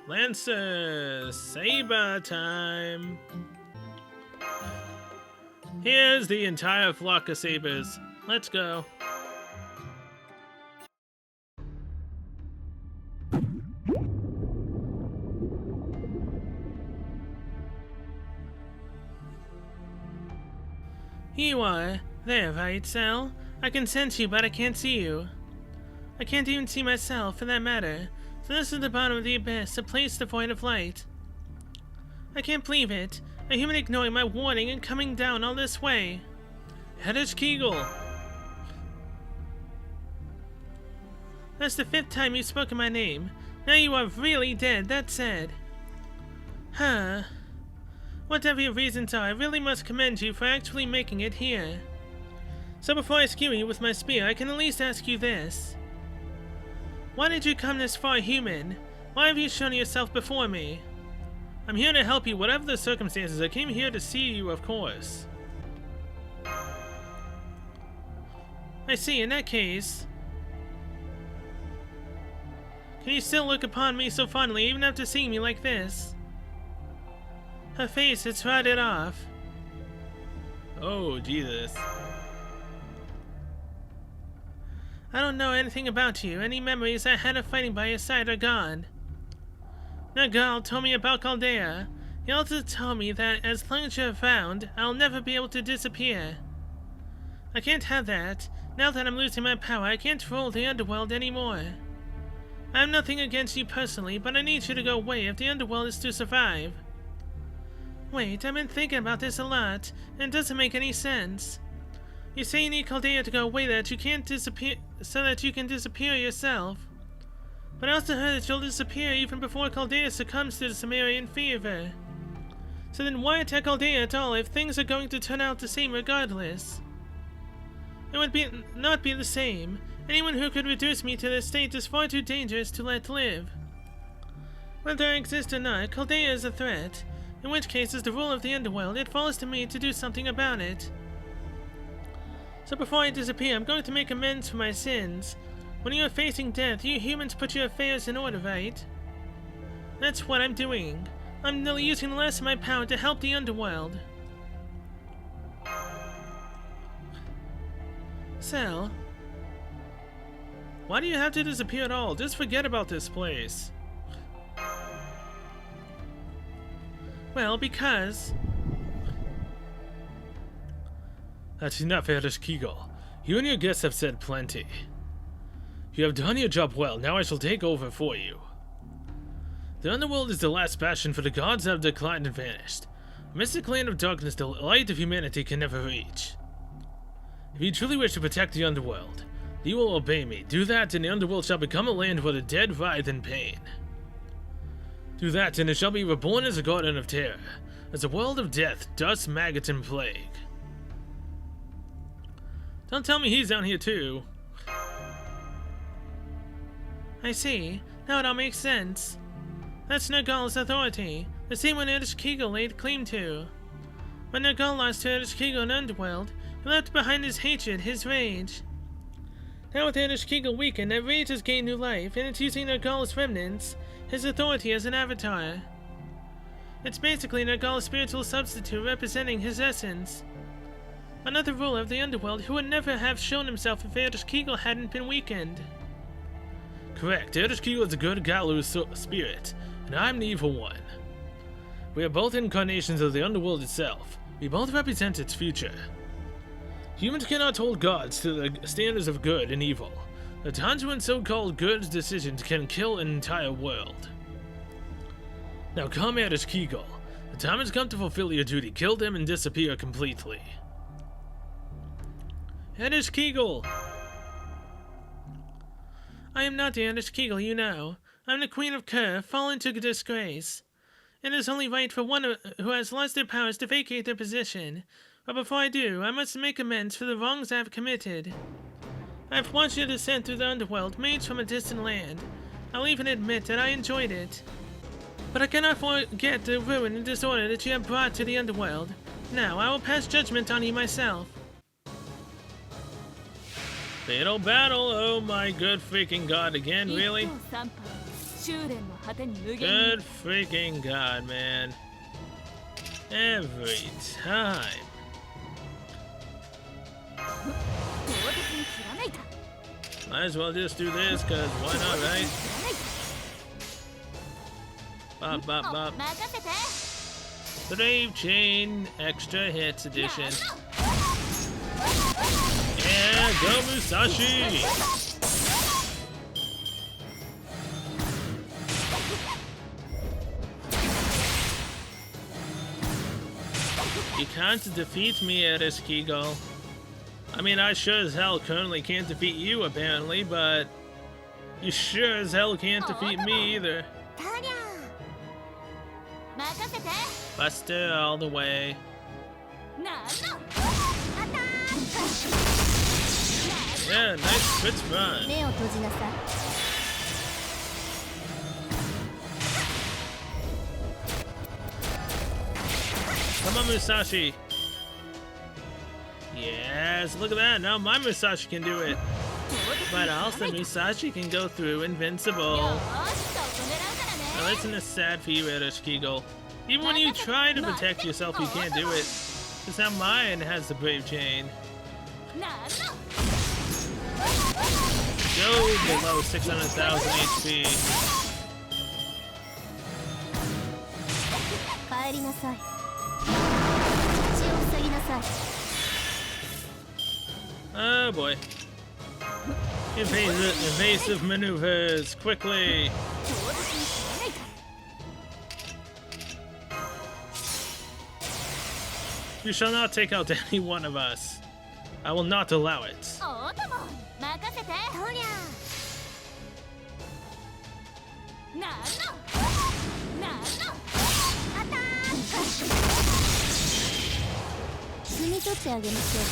Lancer, saber time. Here's the entire flock of sabers. Let's go. Here you are. There, right, Sal? I can sense you, but I can't see you. I can't even see myself, for that matter. So this is the bottom of the abyss, a place devoid of light. I can't believe it. A human ignoring my warning and coming down all this way. Anish Kegel. That's the 5th time you've spoken my name. Now you are really dead, that's sad. Huh. Whatever your reasons are, I really must commend you for actually making it here. So before I skewer you with my spear, I can at least ask you this. Why did you come this far, human? Why have you shown yourself before me? I'm here to help you, whatever the circumstances. I came here to see you, of course. I see, in that case... Can you still look upon me so fondly, even after seeing me like this? Her face is rotted off. Oh, Jesus. I don't know anything about you. Any memories I had of fighting by your side are gone. Nagal told me about Chaldea. He also told me that as long as you're around, I'll never be able to disappear. I can't have that. Now that I'm losing my power, I can't rule the Underworld anymore. I have nothing against you personally, but I need you to go away if the Underworld is to survive. Wait, I've been thinking about this a lot, and it doesn't make any sense. You say you need Chaldea to go away that you can't disappear, so that you can disappear yourself. But I also heard that you'll disappear even before Chaldea succumbs to the Sumerian fever. So then why attack Chaldea at all if things are going to turn out the same regardless? It would not be the same. Anyone who could reduce me to this state is far too dangerous to let live. Whether I exist or not, Chaldea is a threat. In which case, as the ruler of the Underworld, it falls to me to do something about it. So before I disappear, I'm going to make amends for my sins. When you are facing death, you humans put your affairs in order, right? That's what I'm doing. I'm using less of my power to help the Underworld. Cell, why do you have to disappear at all? Just forget about this place. Well, because... That's enough, Ereshkigal. You and your guests have said plenty. You have done your job well, now I shall take over for you. The Underworld is the last bastion for the gods that have declined and vanished. A mystic land of darkness the light of humanity can never reach. If you truly wish to protect the Underworld, you will obey me. Do that, and the Underworld shall become a land where the dead writhe in pain. Do that, and it shall be reborn as a garden of terror, as a world of death, dust, maggots, and plague. Don't tell me he's down here too. I see. Now it all makes sense. That's Nergal's authority, the same one Ereshkigal laid claim to. When Nergal lost to Ereshkigal in Underworld, he left behind his hatred, his rage. Now with Ereshkigal weakened, that rage has gained new life, and it's using Nergal's remnants, his authority as an avatar. It's basically Nergal's spiritual substitute representing his essence. Another ruler of the Underworld who would never have shown himself if Ereshkigal hadn't been weakened. Correct. Ereshkigal is a good Galu spirit, and I'm the evil one. We are both incarnations of the Underworld itself. We both represent its future. Humans cannot hold gods to the standards of good and evil. There are times when so-called good decisions can kill an entire world. Now come, Ereshkigal. The time has come to fulfill your duty. Kill them and disappear completely. Ereshkigal! I am not the Ereshkigal you know. I'm the Queen of Kur, fallen to disgrace. It is only right for one who has lost their powers to vacate their position. But before I do, I must make amends for the wrongs I have committed. I have watched your descent through the Underworld, made from a distant land. I'll even admit that I enjoyed it. But I cannot forget the ruin and disorder that you have brought to the Underworld. Now, I will pass judgment on you myself. Fatal battle! Oh my good freaking god, again, really? Good freaking god, man. Every time. Might as well just do this, cause why not, right? Bop, bop, bop. Brave Chain Extra Hits Edition. Yeah, go Musashi! You can't defeat me, Ereshkigal. I mean, I sure as hell currently can't defeat you, apparently, but you sure as hell can't defeat me either. Buster all the way. Yeah, nice Fritz run. Come on, Musashi. Yes, look at that. Now my Musashi can do it. But also Musashi can go through invincible. Now listen, is sad for you, Ereshkigal. Even when you try to protect yourself, you can't do it. Because now mine has the brave chain. Go below 600,000 HP. 帰りなさい。口を塞ぎなさい。 Oh boy. Evasive maneuvers, quickly. You shall not take out any one of us. I will not allow it. お供任せて。とりゃ。なんの。なんの。あたー。摘み取ってあげましょう。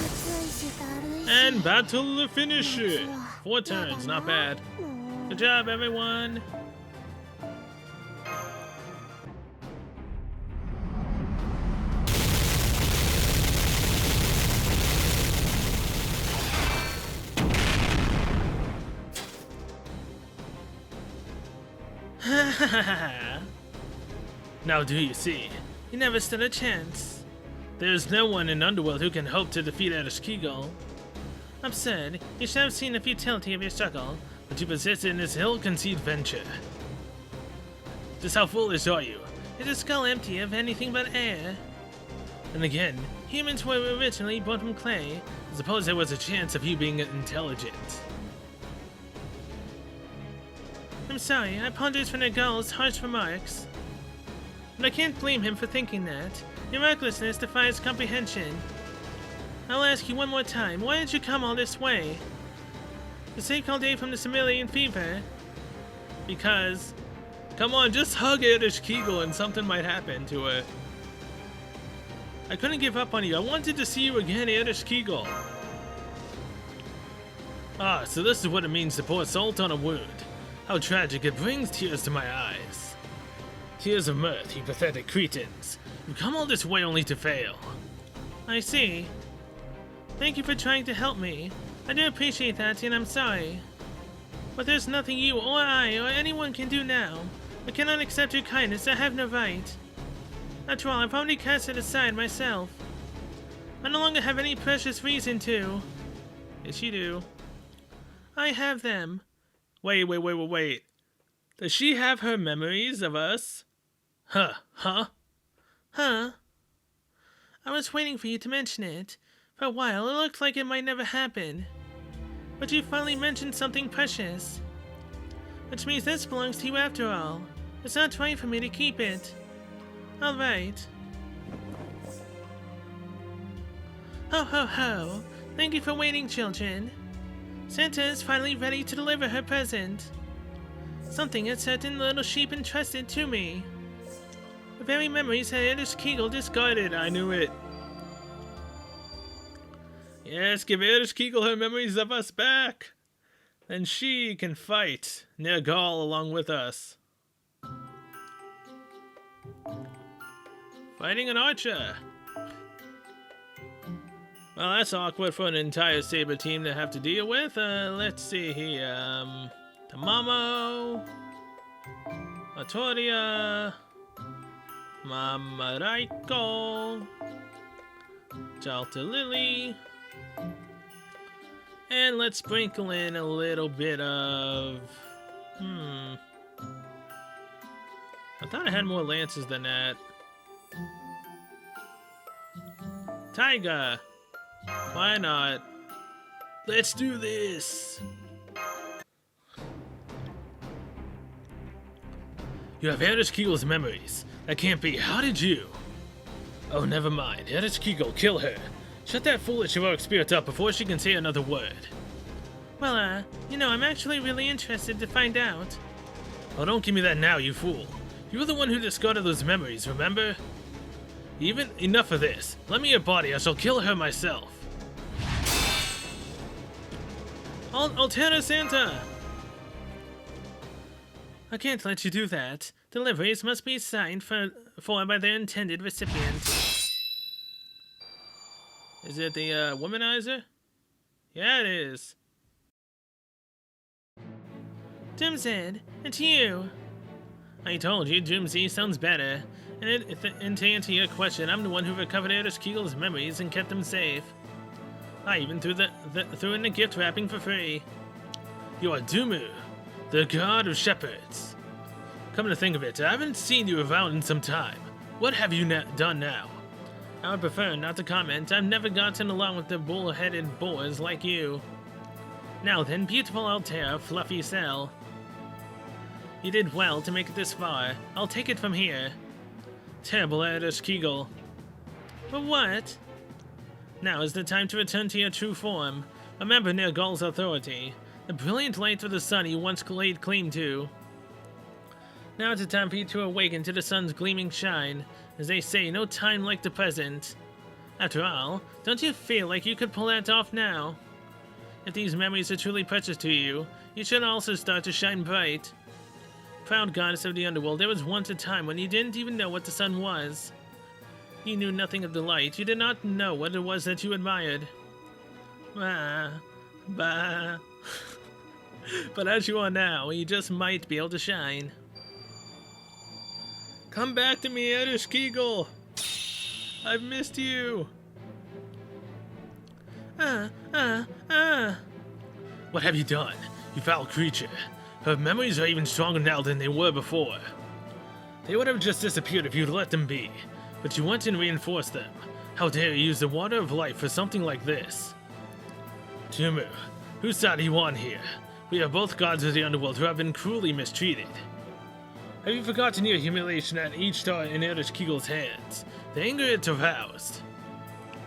暑いしだるいし。 And battle the finisher. 4 turns, not bad. Good job, everyone. Now do you see? You never stood a chance. There's no one in Underworld who can hope to defeat Ereshkigal. Absurd. You should have seen the futility of your struggle, but you persisted in this ill-conceived venture. Just how foolish are you? Is a skull empty of anything but air? And again, humans were originally born from clay. I suppose there was a chance of you being intelligent. I'm sorry, I apologize for Nagal's harsh remarks. But I can't blame him for thinking that. Your recklessness defies comprehension. I'll ask you one more time, why did you come all this way? To save Calde from the Similian fever? Because... Come on, just hug Ereshkigal and something might happen to her. I couldn't give up on you. I wanted to see you again, Ereshkigal. Ah, so this is what it means to pour salt on a wound. How tragic, it brings tears to my eyes. Tears of mirth, you pathetic cretins. You've come all this way only to fail. I see. Thank you for trying to help me. I do appreciate that, and I'm sorry. But there's nothing you or I or anyone can do now. I cannot accept your kindness, I have no right. After all, I've already cast it aside myself. I no longer have any precious reason to. Yes, you do. I have them. Wait. Does she have her memories of us? Huh? I was waiting for you to mention it. For a while, it looked like it might never happen. But you finally mentioned something precious. Which means this belongs to you after all. It's not right for me to keep it. Alright. Ho ho ho! Thank you for waiting, children. Santa is finally ready to deliver her present. Something a certain little sheep entrusted to me. The very memories that Ereshkigal discarded. I knew it. Yes, give Ereshkigal her memories of us back. Then she can fight Nergal along with us. Fighting an archer. Well, that's awkward for an entire Saber team to have to deal with. Let's see here. Tamamo, Atoria, Mamaraiko, Jalta Lily, and let's sprinkle in a little bit of... I thought I had more lances than that. Taiga! Why not? Let's do this! You have Ereshkigal's memories. That can't be. How did you? Oh, never mind. Ereshkigal, kill her. Shut that foolish heroic spirit up before she can say another word. Well, I'm actually really interested to find out. Oh, don't give me that now, you fool. You were the one who discarded those memories, remember? Even enough of this. Lend me your body, I shall kill her myself. Altera Santa! I can't let you do that. Deliveries must be signed for by their intended recipient. Is it the womanizer? Yeah, it is. Dimzed, it's you. I told you, Doomsday sounds better. And to answer your question, I'm the one who recovered Erdos Kegel's memories and kept them safe. I even threw in the gift wrapping for free. You are Dumu, the god of shepherds. Come to think of it, I haven't seen you around in some time. What have you done now? I would prefer not to comment. I've never gotten along with the bull-headed boars like you. Now then, beautiful Altair, fluffy cell. You did well to make it this far. I'll take it from here. Terrible Erdos Kegel. But what? Now is the time to return to your true form. Remember Nergal's authority. The brilliant light of the sun you once laid claim to. Now it's a time for you to awaken to the sun's gleaming shine. As they say, no time like the present. After all, don't you feel like you could pull that off now? If these memories are truly precious to you, you should also start to shine bright. Proud goddess of the underworld, there was once a time when you didn't even know what the sun was. You knew nothing of the light. You did not know what it was that you admired. Bah. But as you are now, you just might be able to shine. Come back to me, Erdos Kegel! I've missed you! What have you done, you foul creature? Her memories are even stronger now than they were before. They would have just disappeared if you'd let them be, but you went and reinforced them. How dare you use the water of life for something like this? Tumu, whose side are you on here? We are both gods of the underworld who have been cruelly mistreated. Have you forgotten your humiliation at each star in Erdos Kegel's hands? The anger it's aroused.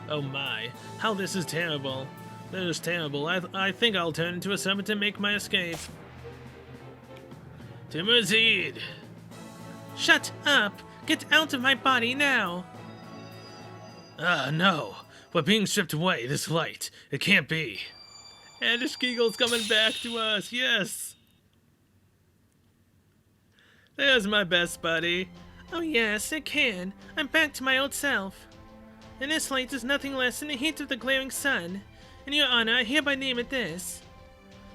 Oh my, how this is terrible. That is terrible. I think I'll turn into a serpent and make my escape. Timurzeed! Shut up! Get out of my body now! No. We're being stripped away, this light. It can't be. Erdos Kegel's coming back to us, yes! There's my best buddy. Oh yes, it can. I'm back to my old self. And this light is nothing less than the heat of the glaring sun. In your honor, I hereby name it this.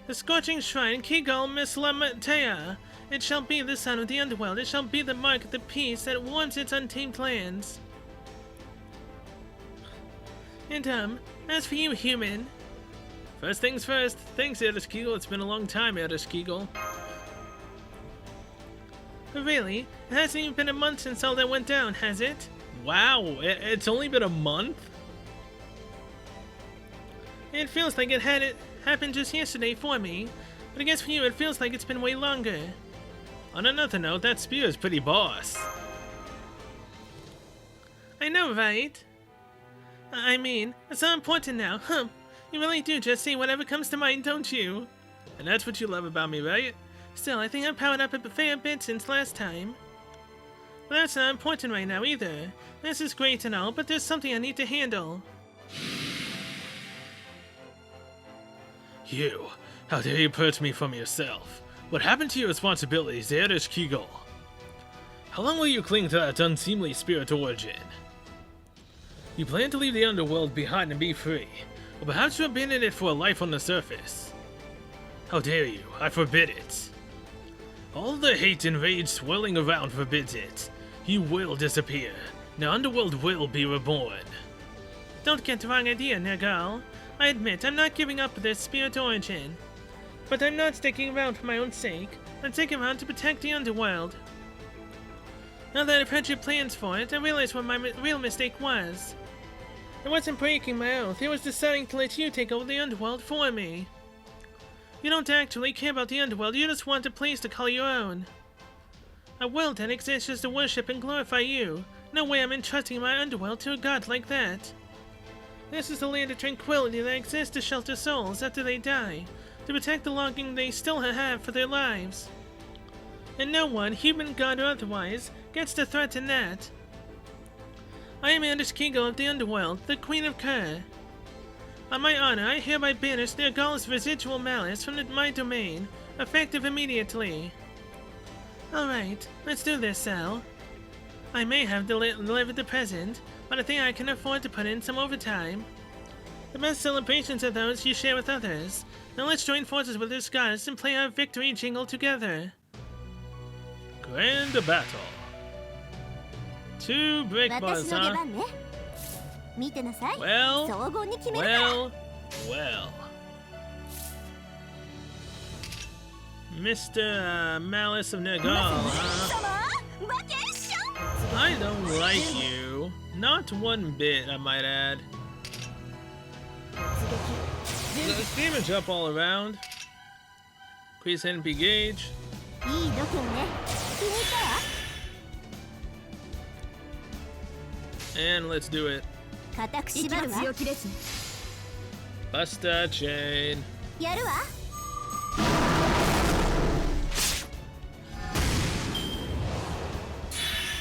The scorching shrine, Kegel Mislamatea. It shall be the sun of the underworld. It shall be the mark of the peace that warms its untamed lands. And, as for you, human... First things first. Thanks, Erdos Kegel. It's been a long time, Erdos Kegel. But really? It hasn't even been a month since all that went down, has it? Wow, it's only been a month? It feels like it happened just yesterday for me. But I guess for you it feels like it's been way longer. On another note, that spear is pretty boss. I know, right? I mean, it's not important now, huh? You really do just say whatever comes to mind, don't you? And that's what you love about me, right? Still, I think I've powered up a fair bit since last time. But that's not important right now either. This is great and all, but there's something I need to handle. You, how dare you purge me from yourself? What happened to your responsibilities, Erdos Kegel? How long will you cling to that unseemly spirit origin? You plan to leave the underworld behind and be free, or perhaps you abandon it for a life on the surface. How dare you, I forbid it. All the hate and rage swirling around forbids it. You will disappear. The underworld will be reborn. Don't get the wrong idea, Nergal. I admit I'm not giving up this spirit origin. But I'm not sticking around for my own sake. I'm sticking around to protect the underworld. Now that I've heard your plans for it, I realize what my real mistake was. It wasn't breaking my oath, it was deciding to let you take over the underworld for me. You don't actually care about the underworld, you just want a place to call your own. A world that exists just to worship and glorify you. No way I'm entrusting my underworld to a god like that. This is the land of tranquility that exists to shelter souls after they die, to protect the longing they still have for their lives. And no one, human, god, or otherwise, gets to threaten that. I am Erdos Kegel of the Underworld, the Queen of Kerr. On my honor, I hereby banish Nergal's residual malice from my domain, effective immediately. Alright, let's do this, Sal. I may have delivered the present, but I think I can afford to put in some overtime. The best celebrations are those you share with others. Now let's join forces with this goddess and play our victory jingle together. Grand battle. 2 break 私 bars, の出 huh? 番ね。見てなさい。 Well, 総合に決めるから。 well. Mr. Malice of Nergal, 様、バケーション。 I don't like you. Not one bit, I might add. There's damage up all around. Increase NP gauge. いい度胸ね。気に入ったわ。 And let's do it. 固く縛るわ。強気ですね。 Buster chain. やるわ。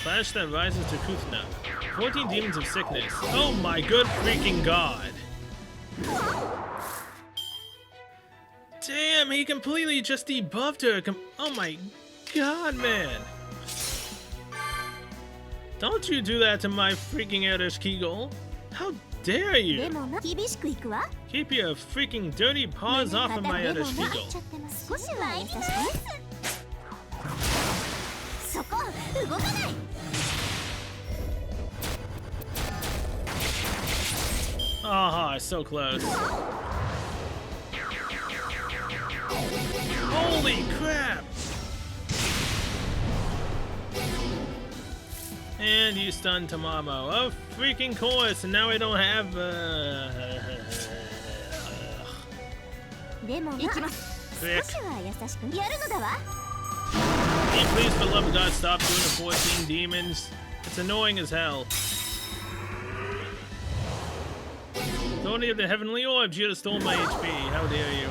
Flash that rises to Kuthna. 14 demons of sickness. Oh my good freaking god. Damn, he completely just debuffed her. Oh my god, man. Don't you do that to my freaking Erdish Kegel. How dare で you? もな、厳しくいくわ。 Keep your freaking dirty paws off of my Erdish Kegel. 少しは優しく。そこ、動かない。 Ah, so close. Holy crap! And you stunned Tamamo. Of freaking course, and now I don't have. でもな、少しは優しくやるのだわ。 Can you please, for the love of God, stop doing the 14 demons? It's annoying as hell. Don't have the heavenly orbs, you just stole my HP. How dare you?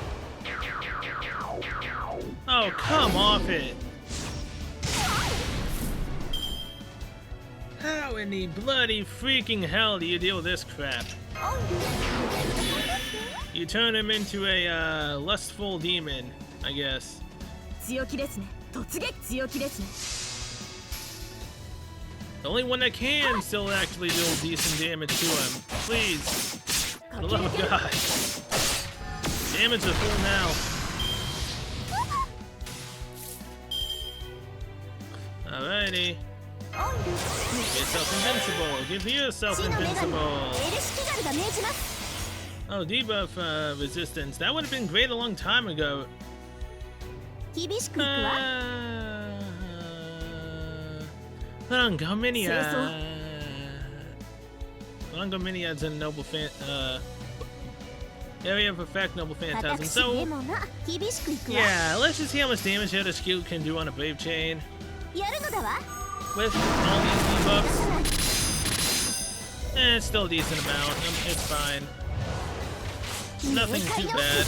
Oh, come off it! How in the bloody freaking hell do you deal with this crap? You turn him into a lustful demon, I guess. 強気ですね。突撃強気ですね。 The only one that can still actually do decent damage to him. Please. For the love of God. Damage is full now. Alrighty. Give yourself invincible. Give yourself invincible. Oh, debuff resistance. That would have been great a long time ago. 厳しくいくわ。 Longominiads and Noble Area of Effect, Noble Phantasm. 私 So, でもな、厳しくいくわ。 yeah, let's just see how much damage Yoda Skill can do on a Brave Chain. やるのだわ。 With all these debuffs, it's still a decent amount. It's fine. Nothing too bad.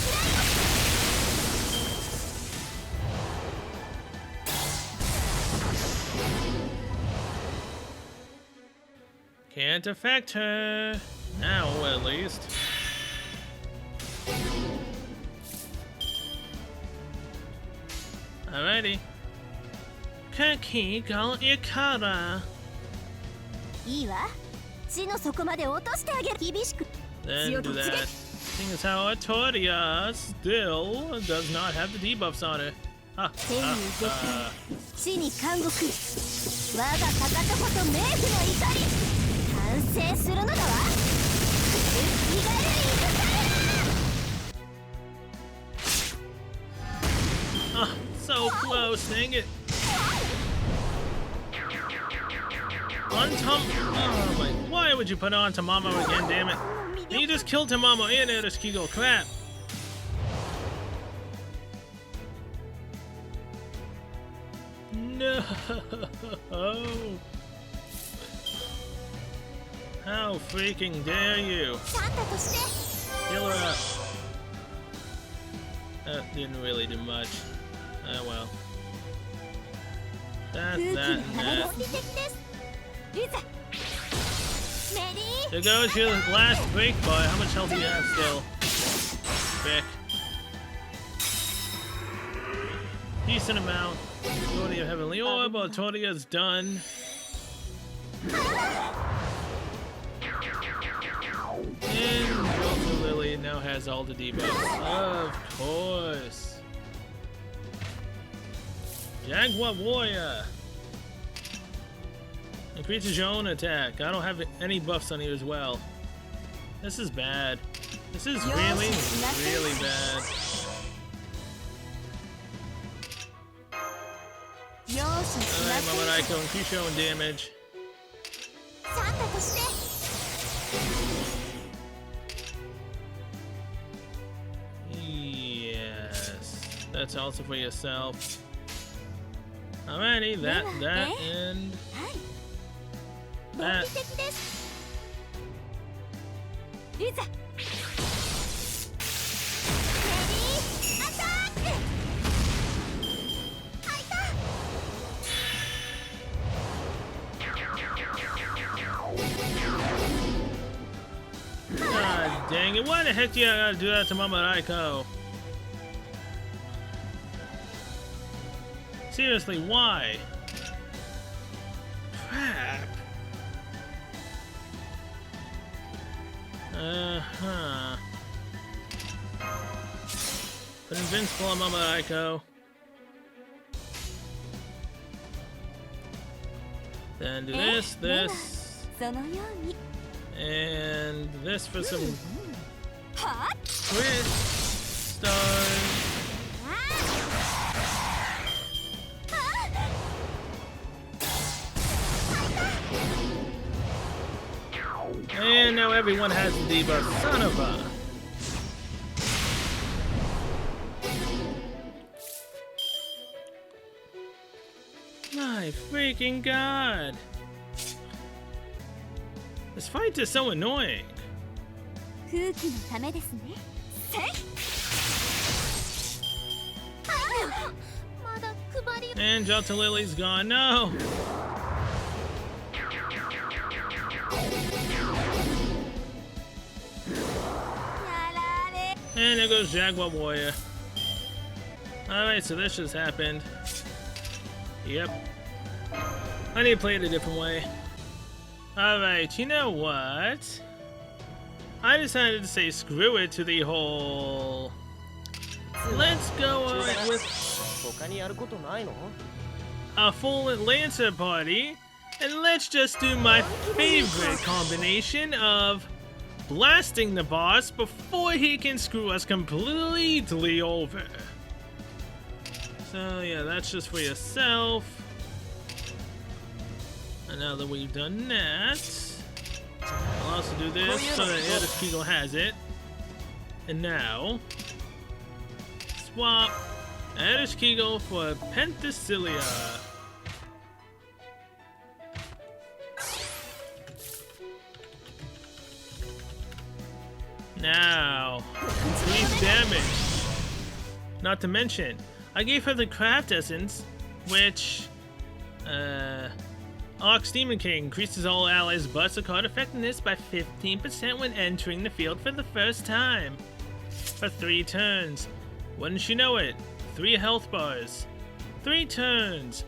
Can't affect her. Now, at least. Alrighty. Kakigal Ikara. いいわ。地の底まで落としてあげる。厳しく。 Then do that. Seeing as how Artoria still does not have the debuffs on her. Ha, 天に絶対。地に監獄。我がかかとこと冥府の怒り。完成するのだわ。生きがれる戦い。 Ah, so close, dang it. On oh my, why would you put on Tamamo again, damn it? And you just killed Tamamo and Ereshkigal, crap. No. How freaking dare you? ちゃんとして。 Heal her up. That didn't really do much. Oh well. That's 空気 that の and 花 that. 論理的です。いざ。メリ There ー。 goes your last break bar. How much health do you have still? Frick. Decent amount. Tortia Heavenly Orb. Tortia's done. And Jolta Lily now has all the debuffs. Of course. Jaguar Warrior. Increases your own attack. I don't have any buffs on you as well. This is bad. This is really, really bad. Alright, Mamariko, increase your own damage. Yes. That's also for yourself. Alrighty, that, and that. God dang it, why the heck do you gotta do that to Mamariko? Seriously, why? Crap. Uh-huh. Put invincible on Mamariko. Then do this, and this for some crit stars. And now everyone has the debuff. Son of a... My freaking god! This fight is so annoying. And Jota Lily's gone. No! And there goes Jaguar Warrior. Alright, so this just happened. Yep. I need to play it a different way. Alright, you know what? I decided to say screw it to the whole... Let's go on with a full Lancer party, and let's just do my favorite combination of blasting the boss before he can screw us completely over. So yeah, that's just for yourself. And now that we've done that, I'll also do this so that Eldest Kegel has it. And now, swap Eldest Kegel for Penthesilia. Now, increase damage. Not to mention, I gave her the Craft Essence, which, Ox Demon King increases all allies' buffs or card effectiveness by 15% when entering the field for the first time. For 3 turns. Wouldn't you know it? 3 health bars. 3 turns.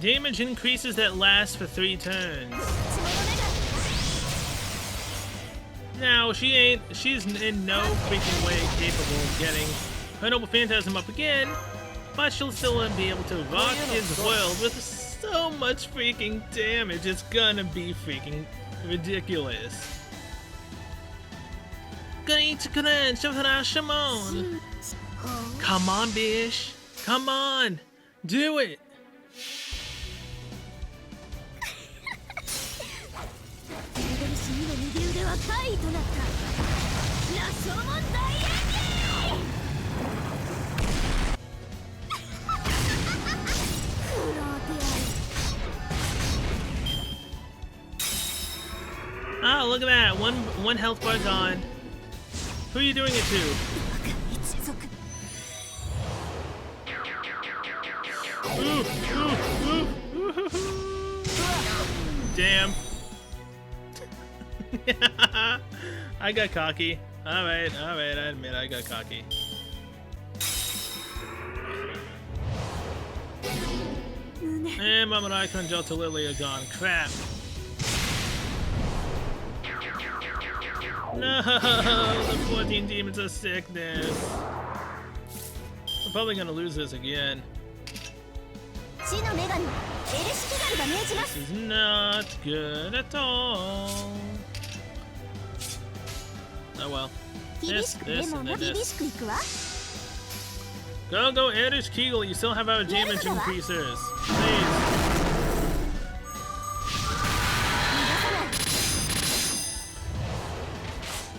Damage increases that last for 3 turns. Now, she's in no freaking way capable of getting her Noble Phantasm up again, but she'll still be able to rock his world with so much freaking damage, it's gonna be freaking ridiculous. Come on, Bish. Come on. Do it. Oh, look at that. One health bar gone. Who are you doing it to? Damn. I got cocky. Alright, I admit I got cocky. And Mamariko and Jota Lily are gone. Crap. No, the 14 demons of sickness. I'm probably gonna lose this again. 死の女神エルシキガルが命じます。 This is not good at all. Oh well. 厳しくでもな厳しくいくわ。 Go, Erich Kegel. You still have our damage increasers. Please. 逃がさない。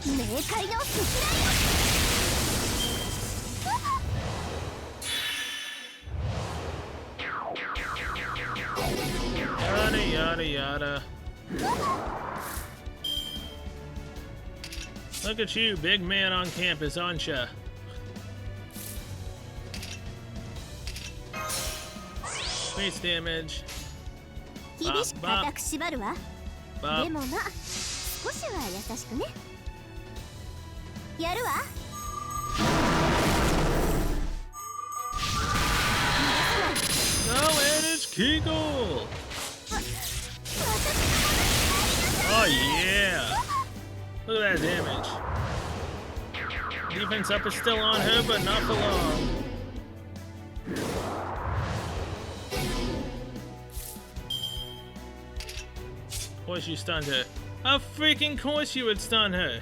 冥界のスキライ Yada, yada, yada. Look at you, big man on campus, aren't ya? Face damage. 厳しく固く縛るわ。 Bop. でもな少しは優しくね。やるわ。 Go, Erich Kegel! Oh yeah! Look at that damage. Defense up is still on her, but not for long. Of course you stunned her. Of freaking course you would stun her!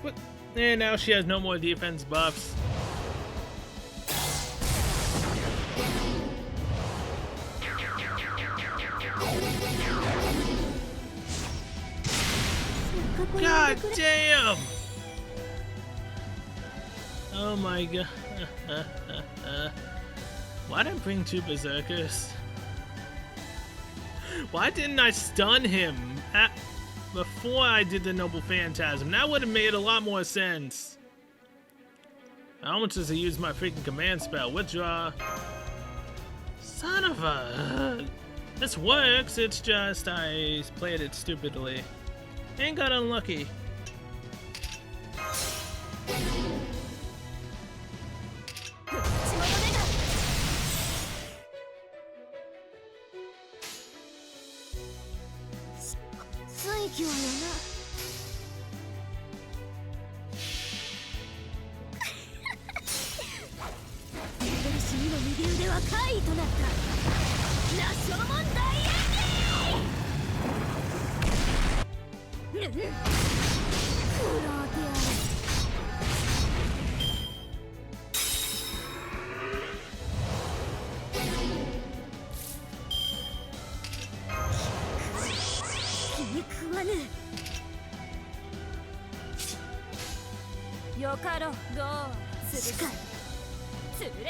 What? And now she has no more defense buffs. God damn! Oh my god. Why didn't I bring two berserkers? Why didn't I stun him before I did the Noble Phantasm? That would have made a lot more sense. How much does he use my freaking command spell? Withdraw. Son of a... This works, it's just I played it stupidly. And got unlucky.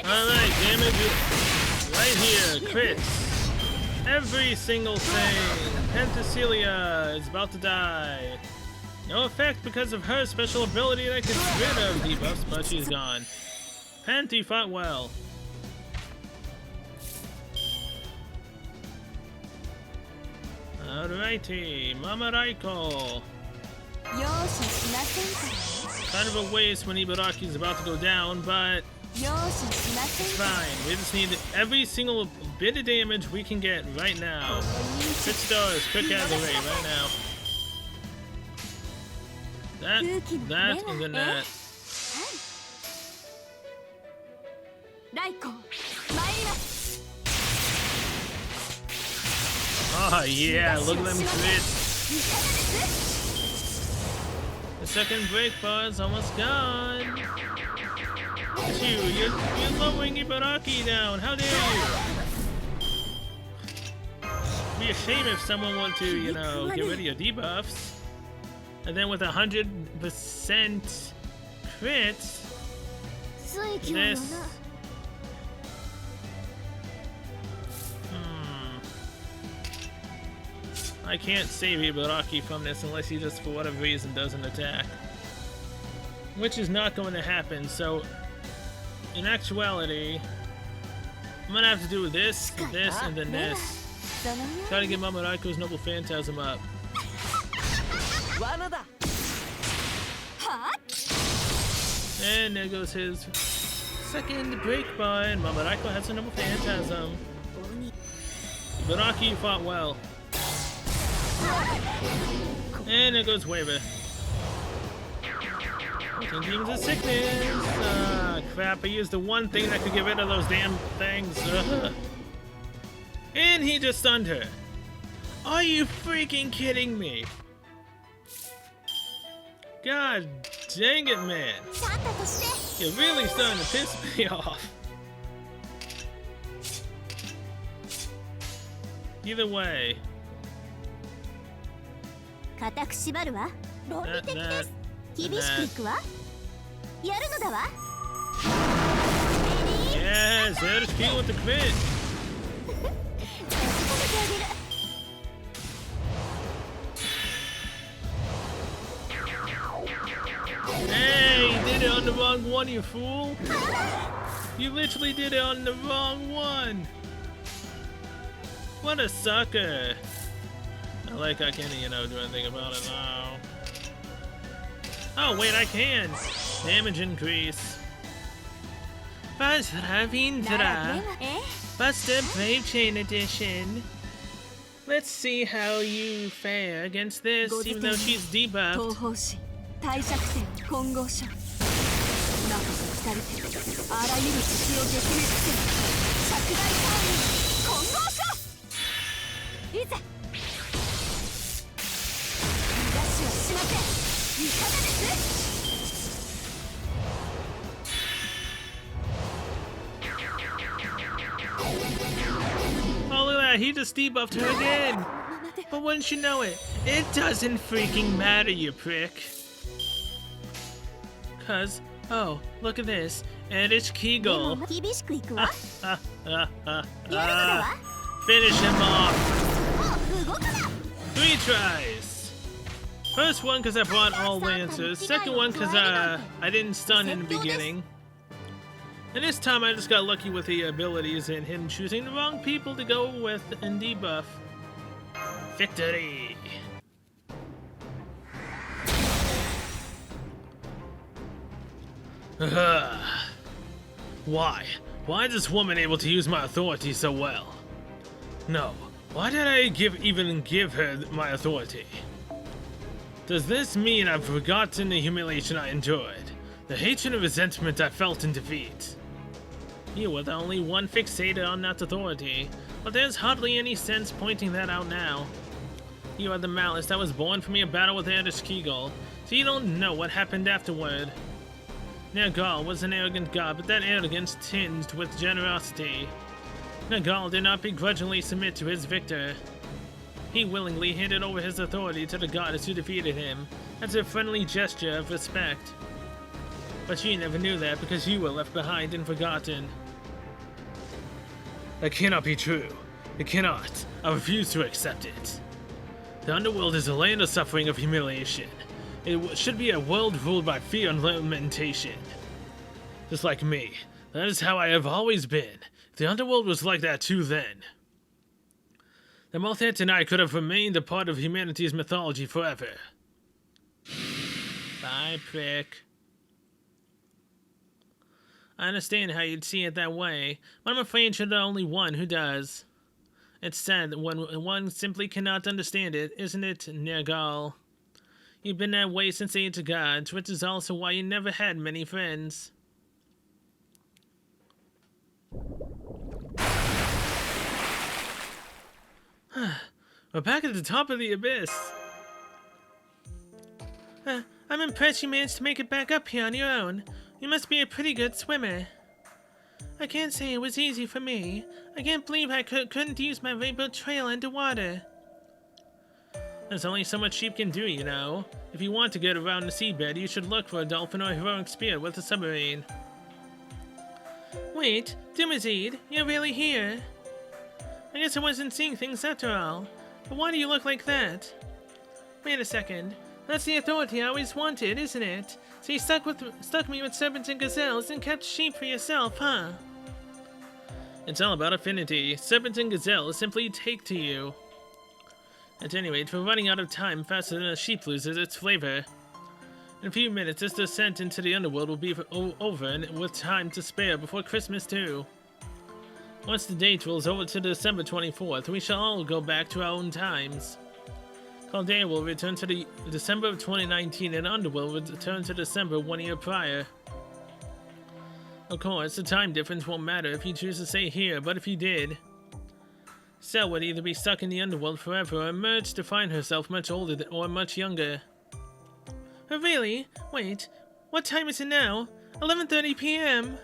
Alright, damage right here, crits. Every single thing. Penthesilea is about to die. No effect because of her special ability that gets rid of debuffs, but she's gone. Panthy fought well. Alrighty, Mama Raiko. Kind of a waste when Ibaraki's about to go down, but it's fine. We just need every single bit of damage we can get right now. 6 stars, quick out of the way right now. That, and then that. Oh yeah, look at them crits. The second break bar is almost gone. Look at you, you're lowering Ibaraki down. How dare you? It'd be a shame if someone wanted to, you know, get rid of your debuffs. And then with 100% crits, this. I can't save Ibaraki from this unless he just, for whatever reason, doesn't attack. Which is not going to happen, so in actuality, I'm gonna have to do this, this, and then this. Try to get Mamaraiko's Noble Phantasm up. And there goes his second break bar, and Mamaraiko has a Noble Phantasm. Ibaraki fought well. And there goes Waver. Weaken demons of sickness. Ah, crap, I used the one thing that could get rid of those damn things. Ugh. And he just stunned her. Are you freaking kidding me? God dang it, man. You're really starting to piss me off. Either way. 固く縛るわ。論理的です。厳しくいくわ。やるのだわ。Yes, there's King with the crit. Hey, you did it on the wrong one, you fool. You literally did it on the wrong one. What a sucker. I can't, do anything about it now. Oh, wait, I can. Damage increase. Basra Vindra. Buster Brave Chain Edition. Let's see how you fare against this, even though she's debuffed. 大弱点混合書中と二人であらゆる敵を撃滅する拡大ターン混合書いざ逃がしはしませんいかがです Oh, look at that, he just debuffed her again! But wouldn't you know it, it doesn't freaking matter, you prick. Cause, oh, look at this. Erich Kegel. Finish him off. 3 tries. First one because I brought all lancers. Second one because I didn't stun in the beginning. And this time I just got lucky with the abilities and him choosing the wrong people to go with and debuff. Victory! Why? Why is this woman able to use my authority so well? No. Why did I even give her my authority? Does this mean I've forgotten the humiliation I endured? The hatred and resentment I felt in defeat? You were the only one fixated on that authority, but there's hardly any sense pointing that out now. You are the malice that was born from your battle with Erich Kegel, so you don't know what happened afterward. Nergal was an arrogant god, but that arrogance tinged with generosity. Nergal did not begrudgingly submit to his victor. He willingly handed over his authority to the goddess who defeated him, as a friendly gesture of respect. But you never knew that because you were left behind and forgotten. That cannot be true. It cannot. I refuse to accept it. The Underworld is a land of suffering, of humiliation. It should be a world ruled by fear and lamentation. Just like me. That is how I have always been. The Underworld was like that too then. The Mothhead tonight could have remained a part of humanity's mythology forever. Bye, prick. I understand how you'd see it that way, but I'm afraid you're the only one who does. It's sad that one simply cannot understand it, isn't it, Nergal? You've been that way since the Age of Gods, which is also why you never had many friends. We're back at the top of the abyss. I'm impressed you managed to make it back up here on your own. You must be a pretty good swimmer. I can't say it was easy for me. I can't believe I couldn't use my rainbow trail underwater. There's only so much sheep can do, you know. If you want to get around the seabed, you should look for a dolphin or a heroic spear with a submarine. Wait, Dumazid, you're really here? I guess I wasn't seeing things after all. But why do you look like that? Wait a second. That's the authority I always wanted, isn't it? So you stuck me with serpents and gazelles and kept sheep for yourself, huh? It's all about affinity. Serpents and gazelles simply take to you. At any rate, we're running out of time faster than a sheep loses its flavor. In a few minutes, this descent into the Underworld will be over, and with time to spare before Christmas too. Once the date rolls over to December 24th, we shall all go back to our own times. Chaldea will return to the December of 2019, and Underworld will return to December 1 year prior. Of course, the time difference won't matter if you choose to stay here, but if you did, Cell would either be stuck in the Underworld forever or emerge to find herself much older or much younger. Oh, really? Wait, what time is it now? 11:30 p.m.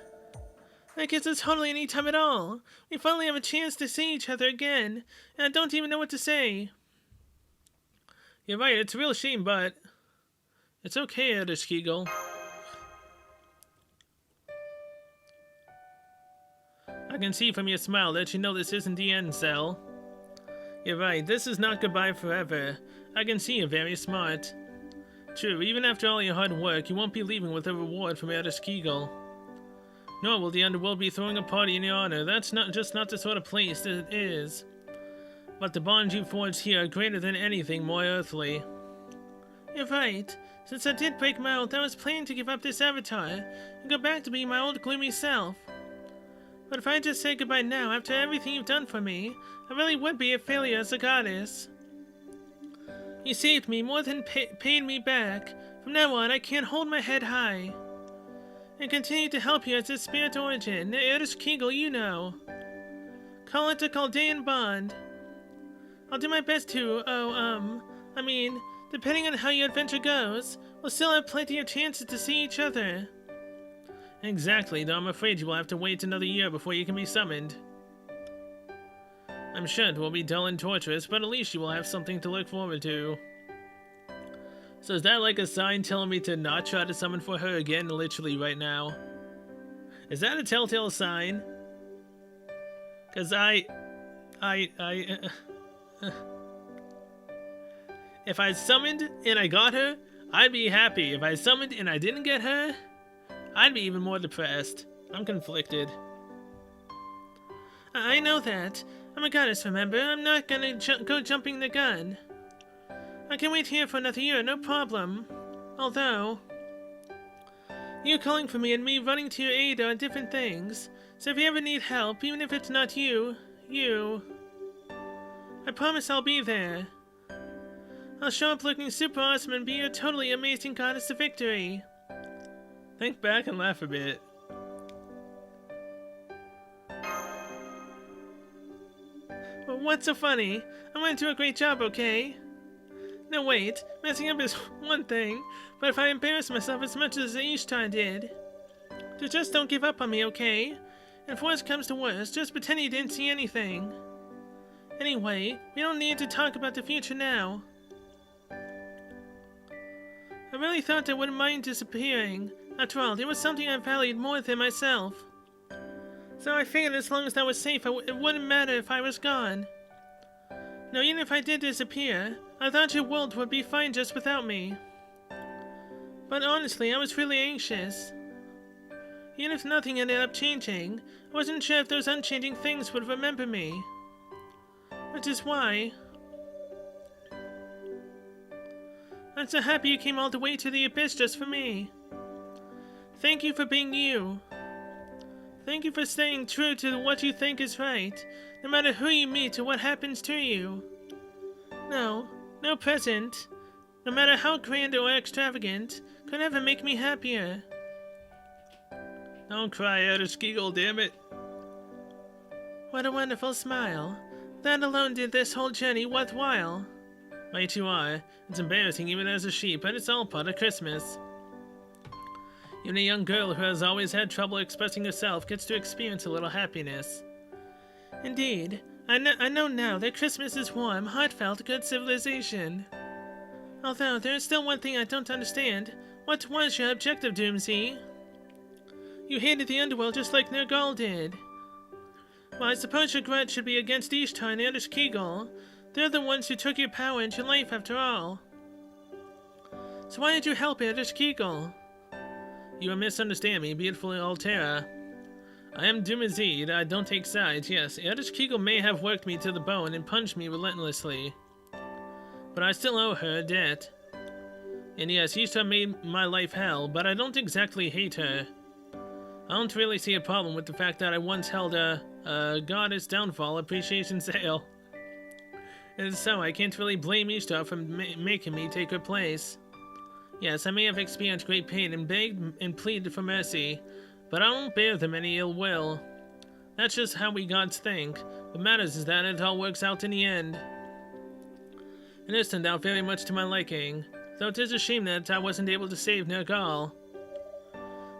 That gives us hardly any time at all. We finally have a chance to see each other again, and I don't even know what to say. You're right, it's a real shame, but it's okay, Erdeskiegel. I can see from your smile that you know this isn't the end, Cell. You're right, this is not goodbye forever. I can see you're very smart. True, even after all your hard work, you won't be leaving with a reward from Erdeskiegel. Nor will the Underworld be throwing a party in your honor. That's not the sort of place it is. But the bonds you forged here are greater than anything more earthly. You're right. Since I did break my oath, I was planning to give up this avatar and go back to being my old gloomy self. But if I just say goodbye now, after everything you've done for me, I really would be a failure as a goddess. You saved me more than paid me back. From now on, I can't hold my head high. And continue to help you as a spirit origin, Erdeskiegel, you know. Call it a Chaldean bond. I'll do my best to, depending on how your adventure goes, we'll still have plenty of chances to see each other. Exactly, though I'm afraid you will have to wait another year before you can be summoned. I'm sure it will be dull and torturous, but at least you will have something to look forward to. So is that like a sign telling me to not try to summon for her again literally right now? Is that a telltale sign? Cause if I summoned and I got her, I'd be happy. If I summoned and I didn't get her, I'd be even more depressed. I'm conflicted. I know that. I'm a goddess, remember? I'm not gonna go jumping the gun. I can wait here for another year, no problem. Although, you calling for me and me running to your aid are different things. So if you ever need help, even if it's not you, I promise I'll be there. I'll show up looking super awesome and be your totally amazing goddess of victory. Think back and laugh a bit. Well, what's so funny? I'm gonna do a great job, okay? No, wait. Messing up is one thing, but if I embarrass myself as much as Ishtar did, just don't give up on me, okay? And if worst comes to worst, just pretend you didn't see anything. Anyway, we don't need to talk about the future now. I really thought I wouldn't mind disappearing. After all, there was something I valued more than myself. So I figured as long as I was safe, it wouldn't matter if I was gone. Now, even if I did disappear, I thought your world would be fine just without me. But honestly, I was really anxious. Even if nothing ended up changing, I wasn't sure if those unchanging things would remember me. Which is why I'm so happy you came all the way to the abyss just for me. Thank you for being you. Thank you for staying true to what you think is right, no matter who you meet or what happens to you. No present, no matter how grand or extravagant, could ever make me happier. Don't cry, Erdeskiegel, damn it. What a wonderful smile. That alone did this whole journey worthwhile. Right you are. It's embarrassing even as a sheep, but it's all part of Christmas. Even a young girl who has always had trouble expressing herself gets to experience a little happiness. Indeed. I know now that Christmas is warm, heartfelt, good civilization. Although, there is still one thing I don't understand. What was your objective, Doomsy? You hated the Underworld just like Nergal did. Well, I suppose your grudge should be against Ishtar and Erdeskiegel. They're the ones who took your power and your life after all. So why did you help Erdeskiegel? You misunderstand me, beautiful Altera. I am Dumazid, I don't take sides, yes. Erdeskiegel may have worked me to the bone and punched me relentlessly. But I still owe her a debt. And yes, Ishtar made my life hell, but I don't exactly hate her. I don't really see a problem with the fact that I once held a Goddess Downfall appreciation sale. And so, I can't really blame Ishtar for making me take her place. Yes, I may have experienced great pain and begged and pleaded for mercy, but I don't bear them any ill will. That's just how we gods think. What matters is that it all works out in the end. And this turned out very much to my liking, though it is a shame that I wasn't able to save Nergal.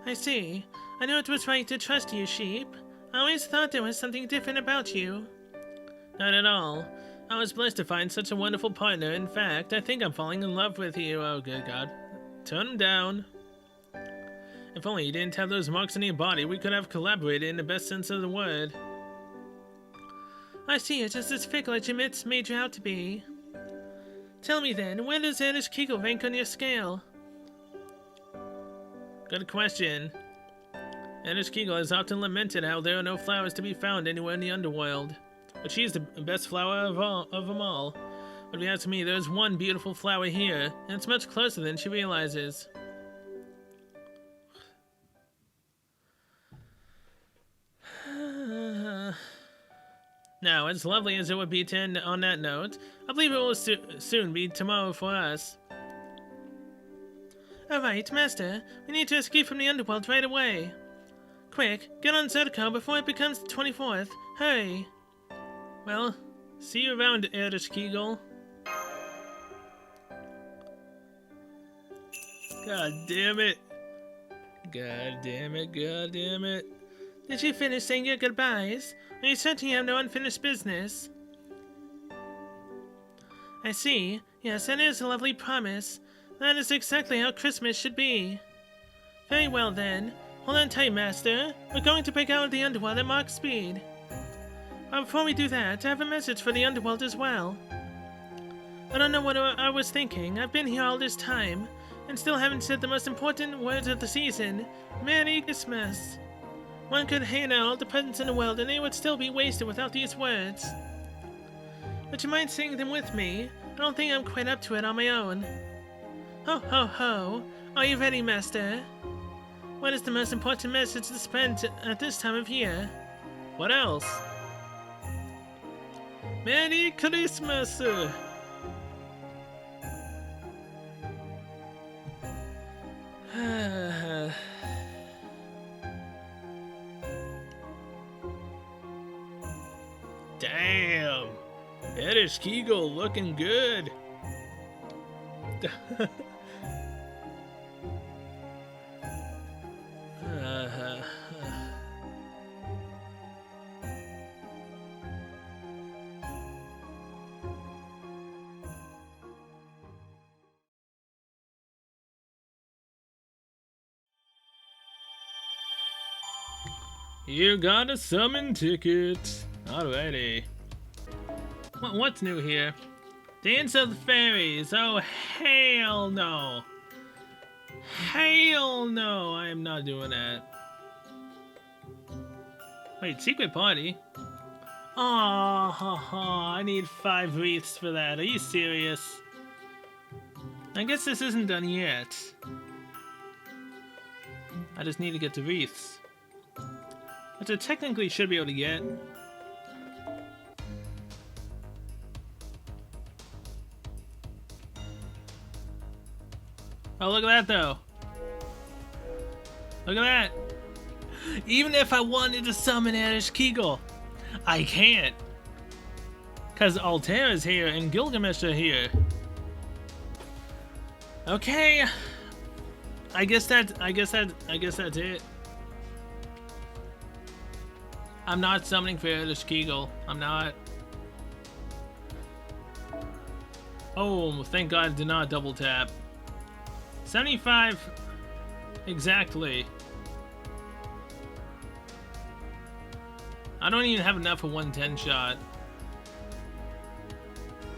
I see. I knew it was right to trust you, Sheep. I always thought there was something different about you. Not at all. I was blessed to find such a wonderful partner. In fact, I think I'm falling in love with you. Oh, good God. Turn him down. If only you didn't have those marks on your body, we could have collaborated in the best sense of the word. I see, you're just as fickle as your myths made you out to be. Tell me then, where does Erdish Kegel rank on your scale? Good question. Erdish Kegel has often lamented how there are no flowers to be found anywhere in the Underworld. But she's the best flower of them all. But if you ask me, there's one beautiful flower here, and it's much closer than she realizes. Now, as lovely as it would be to end on that note, I believe it will soon be tomorrow for us. Alright, Master, we need to escape from the Underworld right away. Quick, get on Zerko before it becomes the 24th. Hurry! Well, see you around, Erdish Kegel. God damn it. God damn it, god damn it. Did you finish saying your goodbyes? Are you certain you have no unfinished business? I see. Yes, that is a lovely promise. That is exactly how Christmas should be. Very well then. Hold on tight, Master. We're going to break out of the Underworld at Mach speed. But before we do that, I have a message for the Underworld as well. I don't know what I was thinking. I've been here all this time, and still haven't said the most important words of the season. Merry Christmas. One could hand out all the presents in the world and they would still be wasted without these words. Would you mind saying them with me? I don't think I'm quite up to it on my own. Ho ho ho! Are you ready, Master? What is the most important message to spread at this time of year? What else? Merry Christmas! Damn! Erdish Kegel looking good. You got a summon ticket. Alrighty. What's new here? Dance of the Fairies. Oh, hell no. Hell no. I am not doing that. Wait, secret party? Oh, I need 5 wreaths for that. Are you serious? I guess this isn't done yet. I just need to get the wreaths. Which I technically should be able to get. Oh, look at that, though. Look at that. Even if I wanted to summon Erdish Kegel, I can't. Because Altera's here and Gilgamesh are here. Okay. I guess that's it. I'm not summoning for Erdish Kegel. I'm not. Oh, thank God I did not double tap. 75 exactly. I don't even have enough for 110 shot.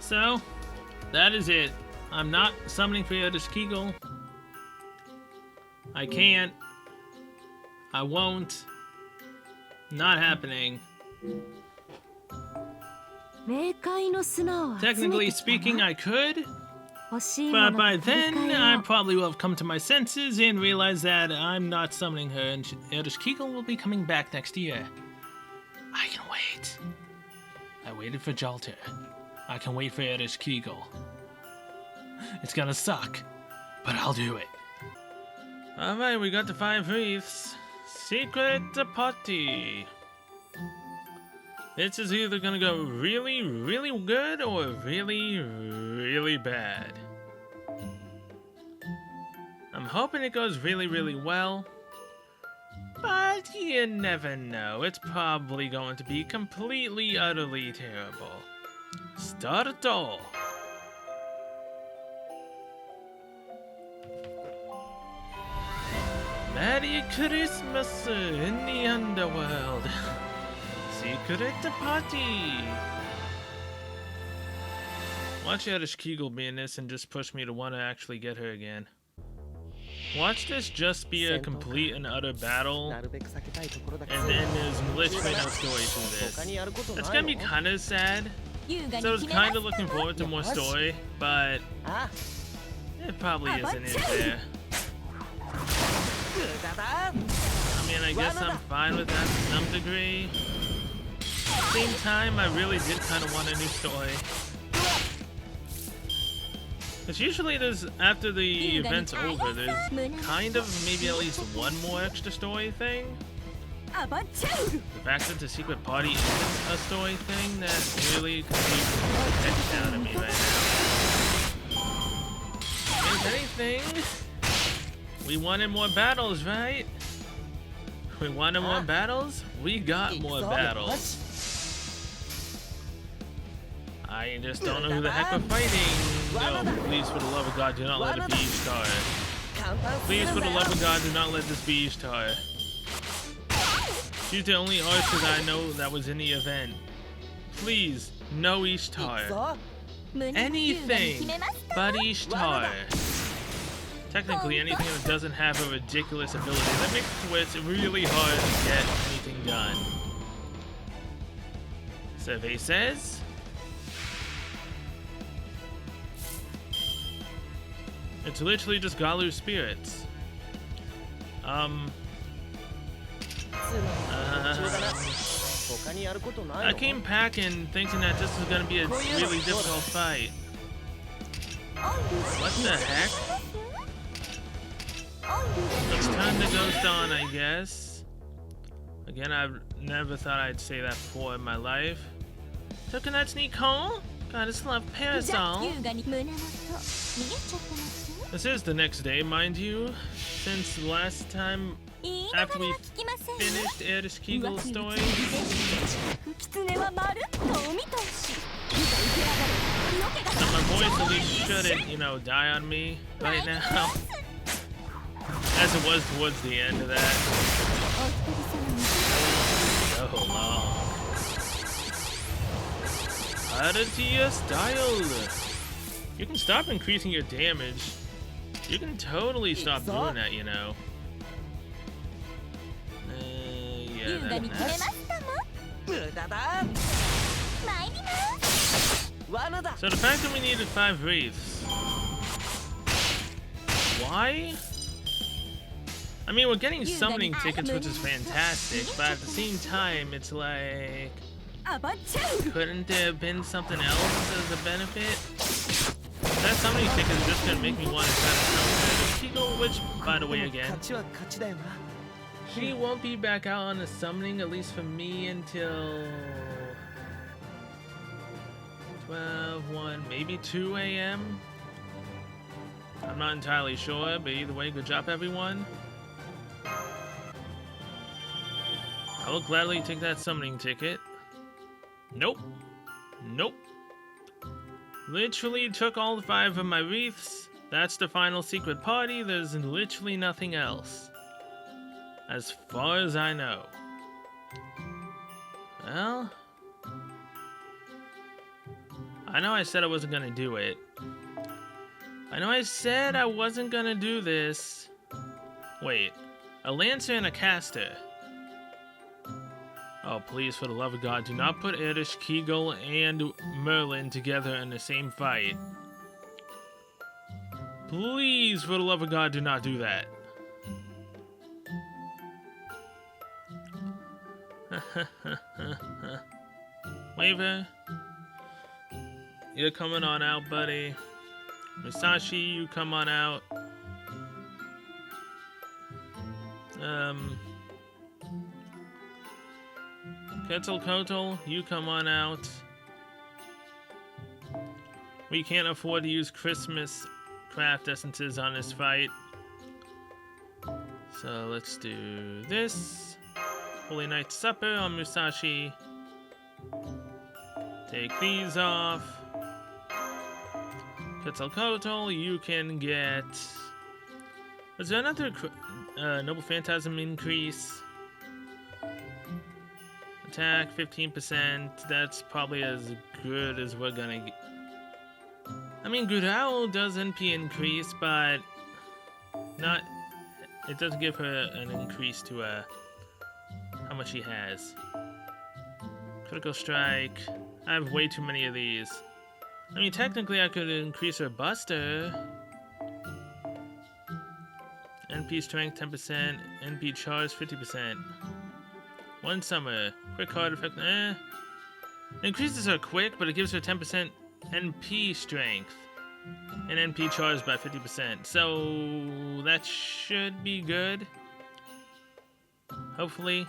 So, that is it. I'm not summoning for Erdish Kegel. I can't. I won't. Not happening. Technically speaking, I could. But by then, I probably will have come to my senses and realized that I'm not summoning her, and Erdish Kegel will be coming back next year. I can wait. I waited for Jalter. I can wait for Erich Kegel. It's gonna suck, but I'll do it. Alright, we got the 5 wreaths. Secret party. This is either gonna go really, really good or really, really bad. I'm hoping it goes really, really well. But you never know. It's probably going to be completely, utterly terrible. Starto! Merry Christmas in the Underworld. Secret party. Watch Erich Kegel be in this and just push me to want to actually get her again. Watch this just be a complete and utter battle, and then there's literally no story to this. It's gonna be kind of sad, so I was kind of looking forward to more story, but it probably isn't in there. I mean, I guess I'm fine with that to some degree. At the same time, I really did kind of want a new story. Because usually there's, after the event's over, there's kind of maybe at least one more extra story thing. The fact that the secret party isn't a story thing, that really confuses the heck out of me right now. If anything, we wanted more battles, right? We wanted more battles? We got more battles. I just don't know who the heck we're fighting. No, please, for the love of God, do not let it be Ishtar. Please, for the love of God, do not let this be Ishtar. She's the only archer that I know that was in the event. Please, no Ishtar. Anything but Ishtar. Technically, anything that doesn't have a ridiculous ability. That makes it really hard to get anything done. Survey says... it's literally just Galu's spirits. I came packing thinking that this was gonna be a really difficult fight. What the heck? Let's turn the ghost on, I guess. Again, I've never thought I'd say that before in my life. Coconut sneak hole? Goddess love parasol. This is the next day, mind you, since the last time after we finished Erich Kegel's story. So my voice at least shouldn't, you know, die on me right now. As it was towards the end of that. So long. Oddity style. You can stop increasing your damage. You can totally stop doing that, you know. Yeah, so the fact that we needed 5 wreaths. Why? I mean, we're getting summoning tickets, which is fantastic, but at the same time, it's like... couldn't there have been something else as a benefit? That summoning ticket is just gonna make me want to try to summon Kegel, which, by the way, again, she won't be back out on the summoning, at least for me, until 12, 1, maybe 2 a.m. I'm not entirely sure, but either way, good job, everyone. I will gladly take that summoning ticket. Nope. Nope. Literally took all the 5 of my wreaths. That's the final secret party. There's literally nothing else. As far as I know. Well... I know I said I wasn't gonna do it. I know I said I wasn't gonna do this. Wait. A Lancer and a Caster. Oh, please, for the love of God, do not put Erich Kegel and Merlin together in the same fight. Please, for the love of God, do not do that. Waver. you're coming on out, buddy. Musashi, you come on out. Quetzalcoatl, you come on out. We can't afford to use Christmas craft essences on this fight. So let's do this. Holy Night Supper on Musashi. Take these off. Quetzalcoatl, you can get... Was there another Noble Phantasm increase? Attack 15%. That's probably as good as we're gonna get. I mean, Gurao does NP increase, but not. It does give her an increase to how much she has. Critical Strike. I have way too many of these. I mean, technically, I could increase her Buster. NP Strength 10%. NP Charge 50%. One Summer. Quick Hard Effect. Increases her quick, but it gives her 10% NP Strength. And NP Charge by 50%. So that should be good. Hopefully.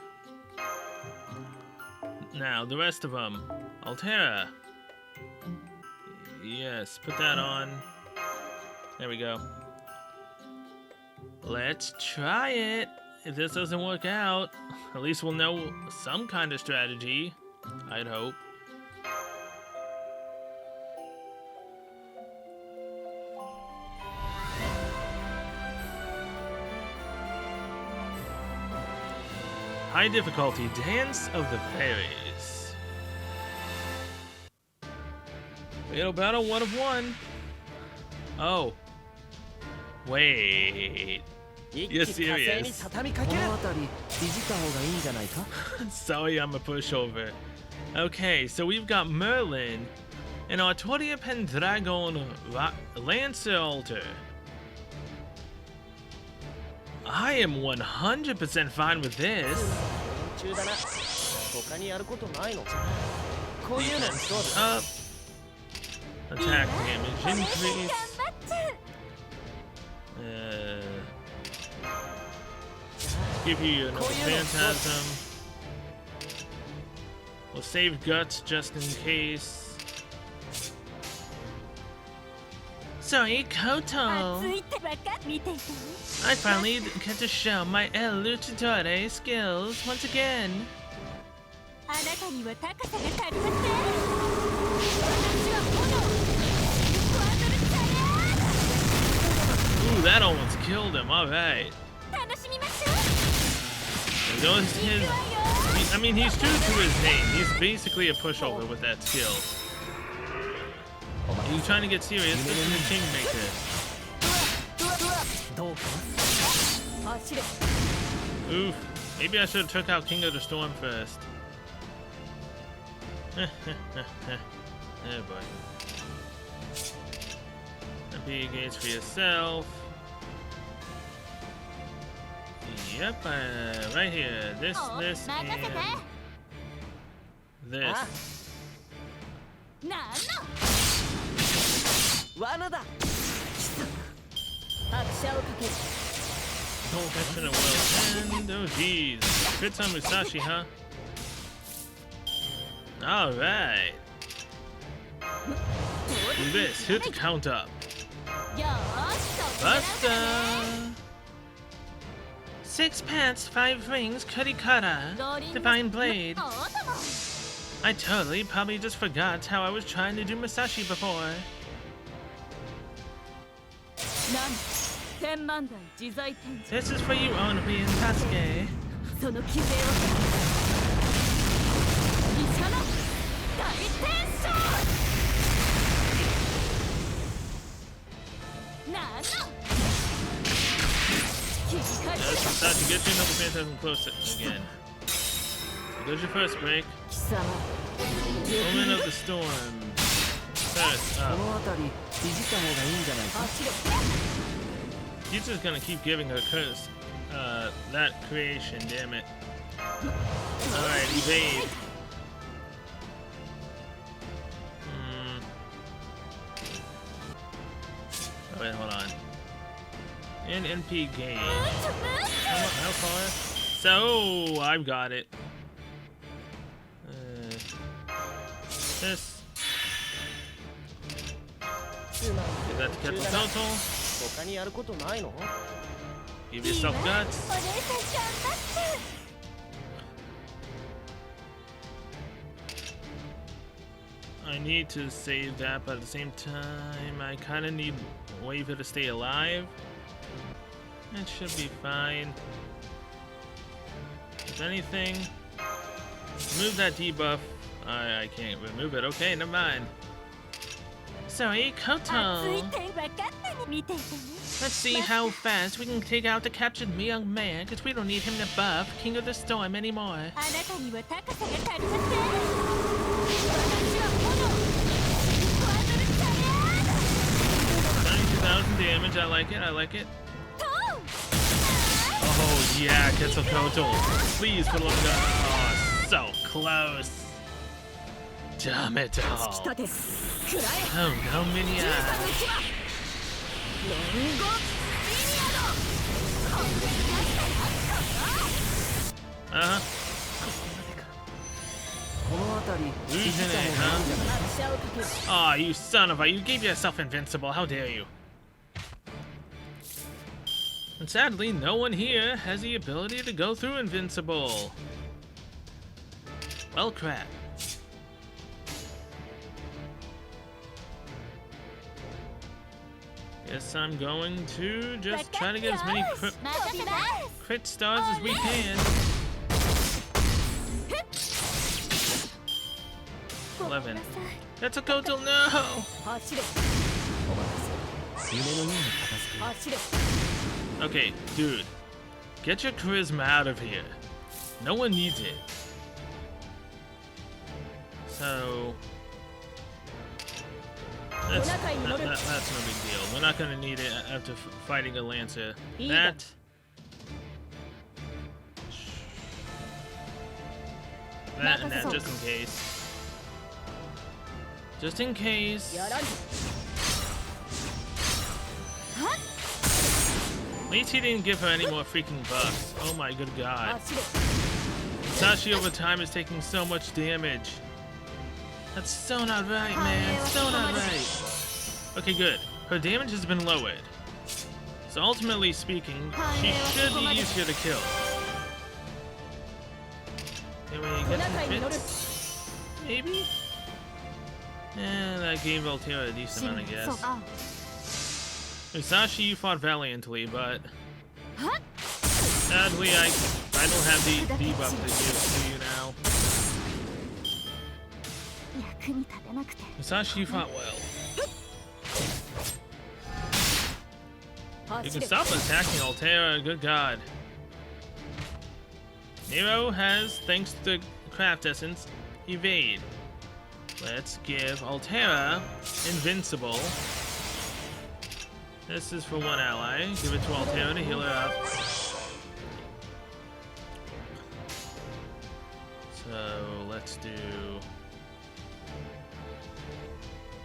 Now, the rest of them. Altera. Yes, put that on. There we go. Let's try it. If this doesn't work out, at least we'll know some kind of strategy. I'd hope. High difficulty, Dance of the Fairies. Fatal battle, 1 of 1. Oh. Wait. You're serious. Sorry, I'm a pushover. Okay, so we've got Merlin and Artoria Pendragon Lancer Altar. I am 100% fine with this. Defense up. Attack damage increase. Give you another Phantasm. We'll save Guts just in case. Sorry, Koto. I finally get to show my El Luchadore skills once again. Ooh, that almost killed him. Alright. I mean, he's true to his name. He's basically a pushover with that skill. Are you trying to get serious? This is the Kingmaker. Oof. Maybe I should have took out King of the Storm first. Oh boy. MP gates for yourself. Yep, right here. This, and this. That's gonna well end. Oh geez. Crits on Musashi, huh? Alright. Do this. Hit the count up. Buster! 6 pants, 5 rings, Kurikara, Divine Blade. I totally probably just forgot how I was trying to do Musashi before. This is for you, Onobi and Sasuke. Yes, Musashi, get your Noble Phantasm closer again. There's your first break. Omen of the Storm. First up. He's just gonna keep giving her curse. That creation, damn it. Alright, evade. Wait, hold on. In NP game. How far? So, I've got it. This. Get that to cancel total. 他にやることないの Give yourself guts. お姉さん頑張って I need to save that, but at the same time, I kind of need a way for it to stay alive. It should be fine. If anything, remove that debuff. I can't remove it. Okay, never mind. Sorry, 熱い Koto. 点分かったね見ていてね Let's see how fast we can take out the captured young man, because we don't need him to buff King of the Storm anymore. あなたには高さが足りません私は炎バトルチャレン 92,000 damage. I like it. I like it. トーン Oh yeah, Quetzalcoatl. Please put a little gun. Oh, so close. Damn it 突き all. 立て食らえ Oh no, Minia. 13の牙ロンゴリニアド Uh-huh. この辺り Losing it, 静か huh? もなんじゃない 発射をかける Aw, you son of a... You gave yourself invincible. How dare you? And sadly, no one here has the ability to go through invincible. Well, crap. Guess I'm going to just try to get as many 任せます crit stars as we can. 11. That's a Kotal, no! 走れお待たせ夢のように片付け走れ Okay, dude. Get your charisma out of here. No one needs it. So... That's no big deal. We're not gonna need it after fighting a Lancer. That... That and that, just in case. Just in case. やらん At least he didn't give her any more freaking buffs. Oh my good god. 走れ Sashi over time is taking so much damage. That's so not right, man. So not right. Okay, good. Her damage has been lowered. So ultimately speaking, she should be easier to kill. Can we get some hits? Maybe? Eh, that gave Volterra a decent amount, I guess. あ Musashi, you fought valiantly, but sadly, I don't have the debuff to give to you now. 役に立てなくて Musashi, you fought well. You 走 can れ stop attacking Altera, good god. Nero has, thanks to Craft Essence, evade. Let's give Altera invincible. This is for one ally. Give it to Altera to heal her up. So let's do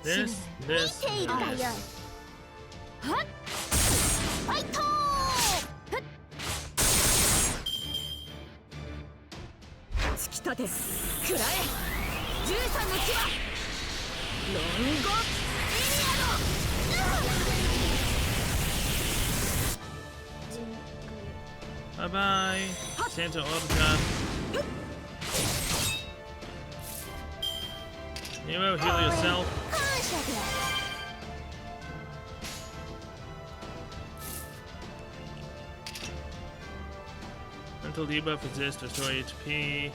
this, this, 見ているかよ and this. はっファイトふっ突き立て食らえ13の牙ロンゴリニアド Bye bye, Santa Orca. Nero, heal yourself. 感謝で Mental debuff exists, restore HP.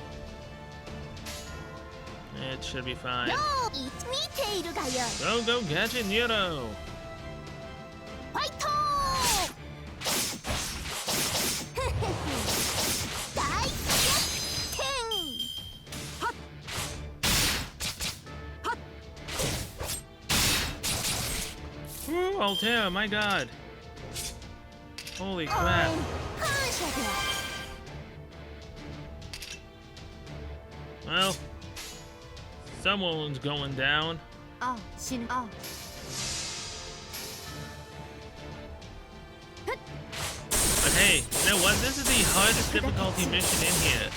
It should be fine. よーい見ているがよ Go, go, Gadget Nero! ファイト大逆転はっはっ Woo, Altera, my god! Holy 応 crap. 援感謝で Well, someone's going down. あ死ぬあ Hey, you know what? This is the hardest difficulty mission in here.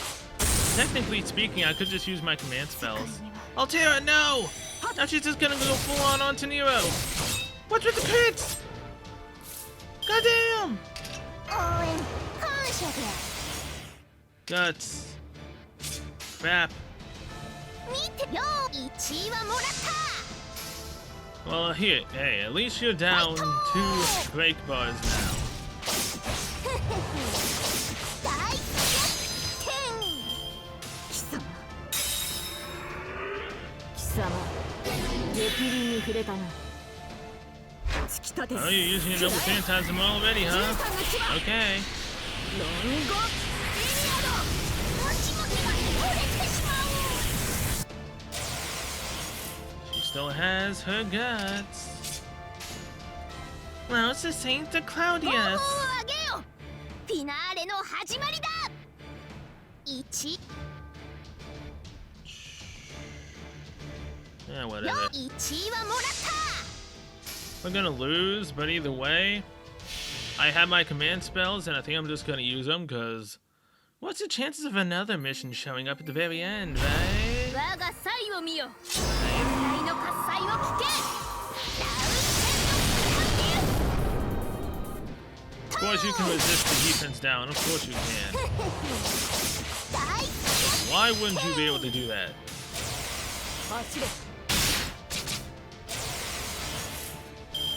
Technically speaking, I could just use my command spells. Altera, no! Now she's just gonna go full on onto Nero. What's with the crits? Goddamn! Guts. Crap. Well, here, hey, at least you're down 2 break bars now. Oh, you're using a double phantasm already, huh? Okay. She still has her guts. Well, it's the Saint to Claudius. Yeah, whatever. We're gonna lose, but either way, I have my command spells, and I think I'm just gonna use them, because what's the chances of another mission showing up at the very end, right? Of course you can resist the defense down, of course you can. Why wouldn't you be able to do that?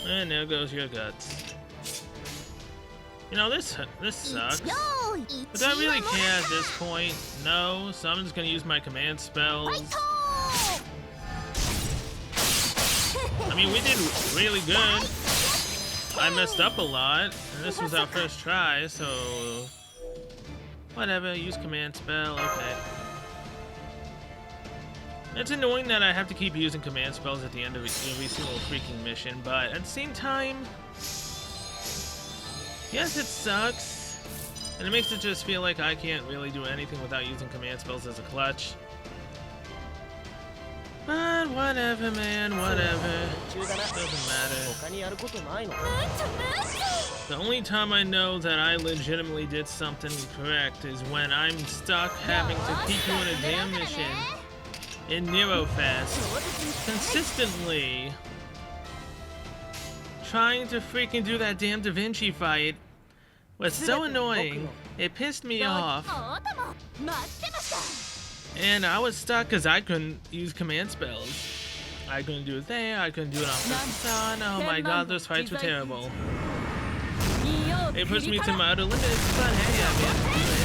And there goes your guts. You know, this sucks. But do I really care at this point? No, so I'm just gonna use my command spells. I mean, we did really good. I messed up a lot, and this was our first try, so whatever, use command spell, okay. It's annoying that I have to keep using command spells at the end of every single freaking mission, but at the same time, yes, it sucks. And it makes it just feel like I can't really do anything without using command spells as a clutch. But whatever, man, whatever. Doesn't matter. The only time I know that I legitimately did something correct is when I'm stuck having to keep doing a damn mission in Nero Fest, consistently trying to freaking do that damn Da Vinci fight was so annoying, it pissed me off. And I was stuck because I couldn't use command spells. I couldn't do it there, I couldn't do it on Sun. Oh my god, those fights were terrible. It pushed me to my outer limits, but hey, I managed to do it.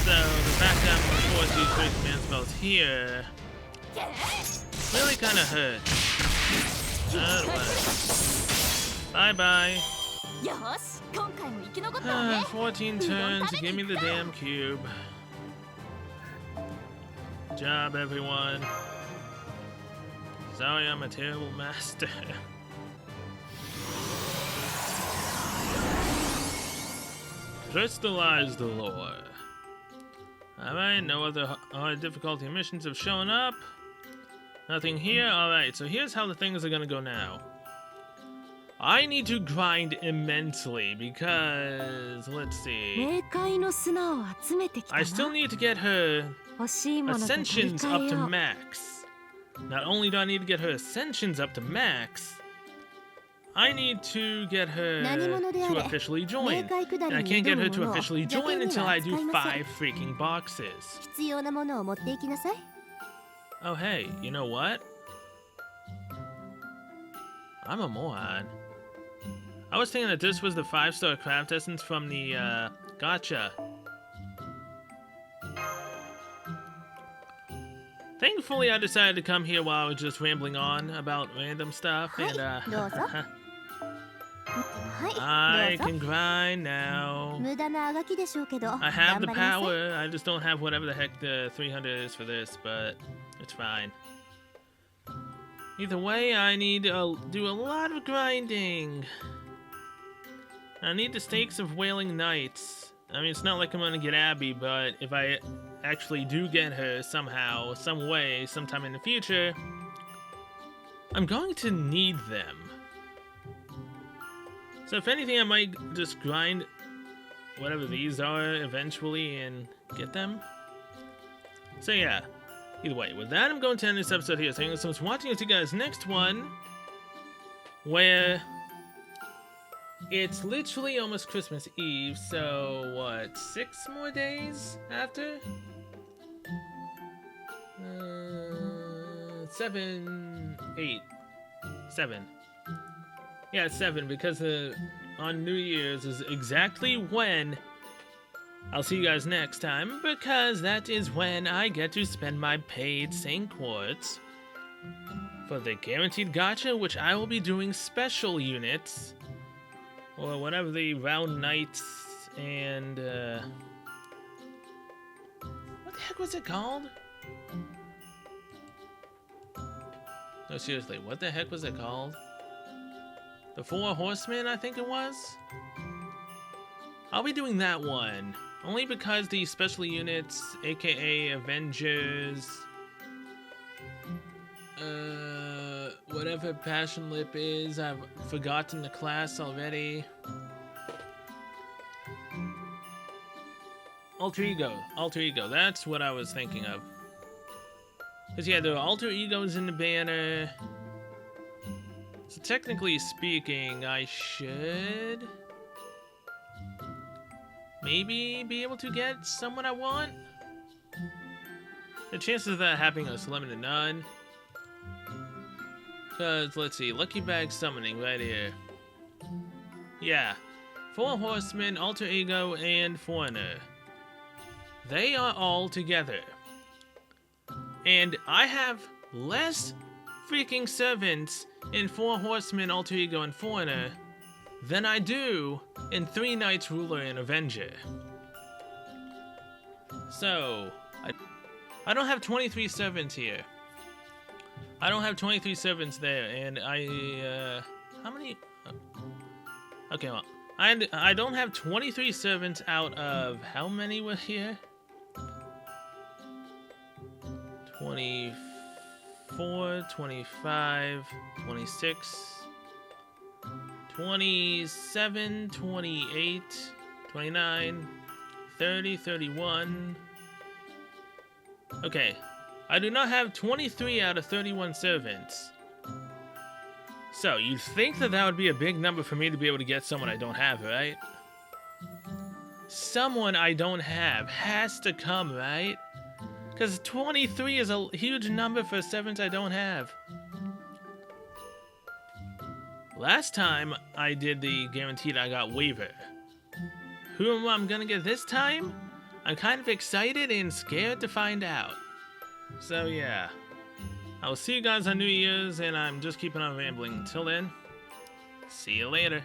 So, the fact that I'm forced to use 3 command spells here really kind of hurt. Bye-bye. 14 turns, give me the damn cube. Good job, everyone. Sorry, I'm a terrible master. Crystallize the lore. Alright, no other hard difficulty missions have shown up. Nothing here? Alright, so here's how the things are gonna go now. I need to grind immensely because, let's see. I still need to get her ascensions up to max. Not only do I need to get her ascensions up to max, I need to get her to officially join. And I can't get her to officially join until I do 5 freaking boxes. Oh hey, you know what? I'm a moron. I was thinking that this was the 5-star craft essence from the gacha. Thankfully, I decided to come here while I was just rambling on about random stuff, and I can grind now. I have the power, I just don't have whatever the heck the 300 is for this, but it's fine. Either way, I need to do a lot of grinding. I need the stakes of Wailing Knights. I mean, it's not like I'm gonna get Abby, but if I actually do get her somehow, some way, sometime in the future, I'm going to need them. So if anything, I might just grind whatever these are eventually and get them. So yeah, either way, with that, I'm going to end this episode here. Thank you so much for watching. I'll see you guys next one, where it's literally almost Christmas Eve. So what, 6 more days after? 7, 8, 7. Yeah, it's 7 because on New Year's is exactly when I'll see you guys next time, because that is when I get to spend my paid Saint Quartz for the guaranteed gacha, which I will be doing special units, or whatever the round nights and what the heck was it called? No, seriously, what the heck was it called? The 4 Horsemen, I think it was? I'll be doing that one. Only because the special units, aka Avengers, whatever Passion Lip is, I've forgotten the class already. Alter Ego, that's what I was thinking of. Because yeah, there are Alter Egos in the banner. So technically speaking, I should maybe be able to get someone I want. The chances of that happening are slim to none. Because, let's see, Lucky Bag Summoning right here. Yeah, 4 Horsemen, Alter Ego, and Foreigner. They are all together. And I have less freaking servants in 4 Horsemen, Alter Ego, and Foreigner than I do in 3 Knights, Ruler, and Avenger. So, I don't have 23 servants here. I don't have 23 servants there, and how many? Okay, well, I don't have 23 servants out of how many were here? 24, 25, 26, 27, 28, 29, 30, 31. Okay, I do not have 23 out of 31 servants. So, you'd think that that would be a big number for me to be able to get someone I don't have, right? Someone I don't have has to come, right? Because 23 is a huge number for servants I don't have. Last time I did the guaranteed, I got waiver. Who am I gonna get this time? I'm kind of excited and scared to find out. So yeah, I'll see you guys on New Year's, and I'm just keeping on rambling. Until then, see you later.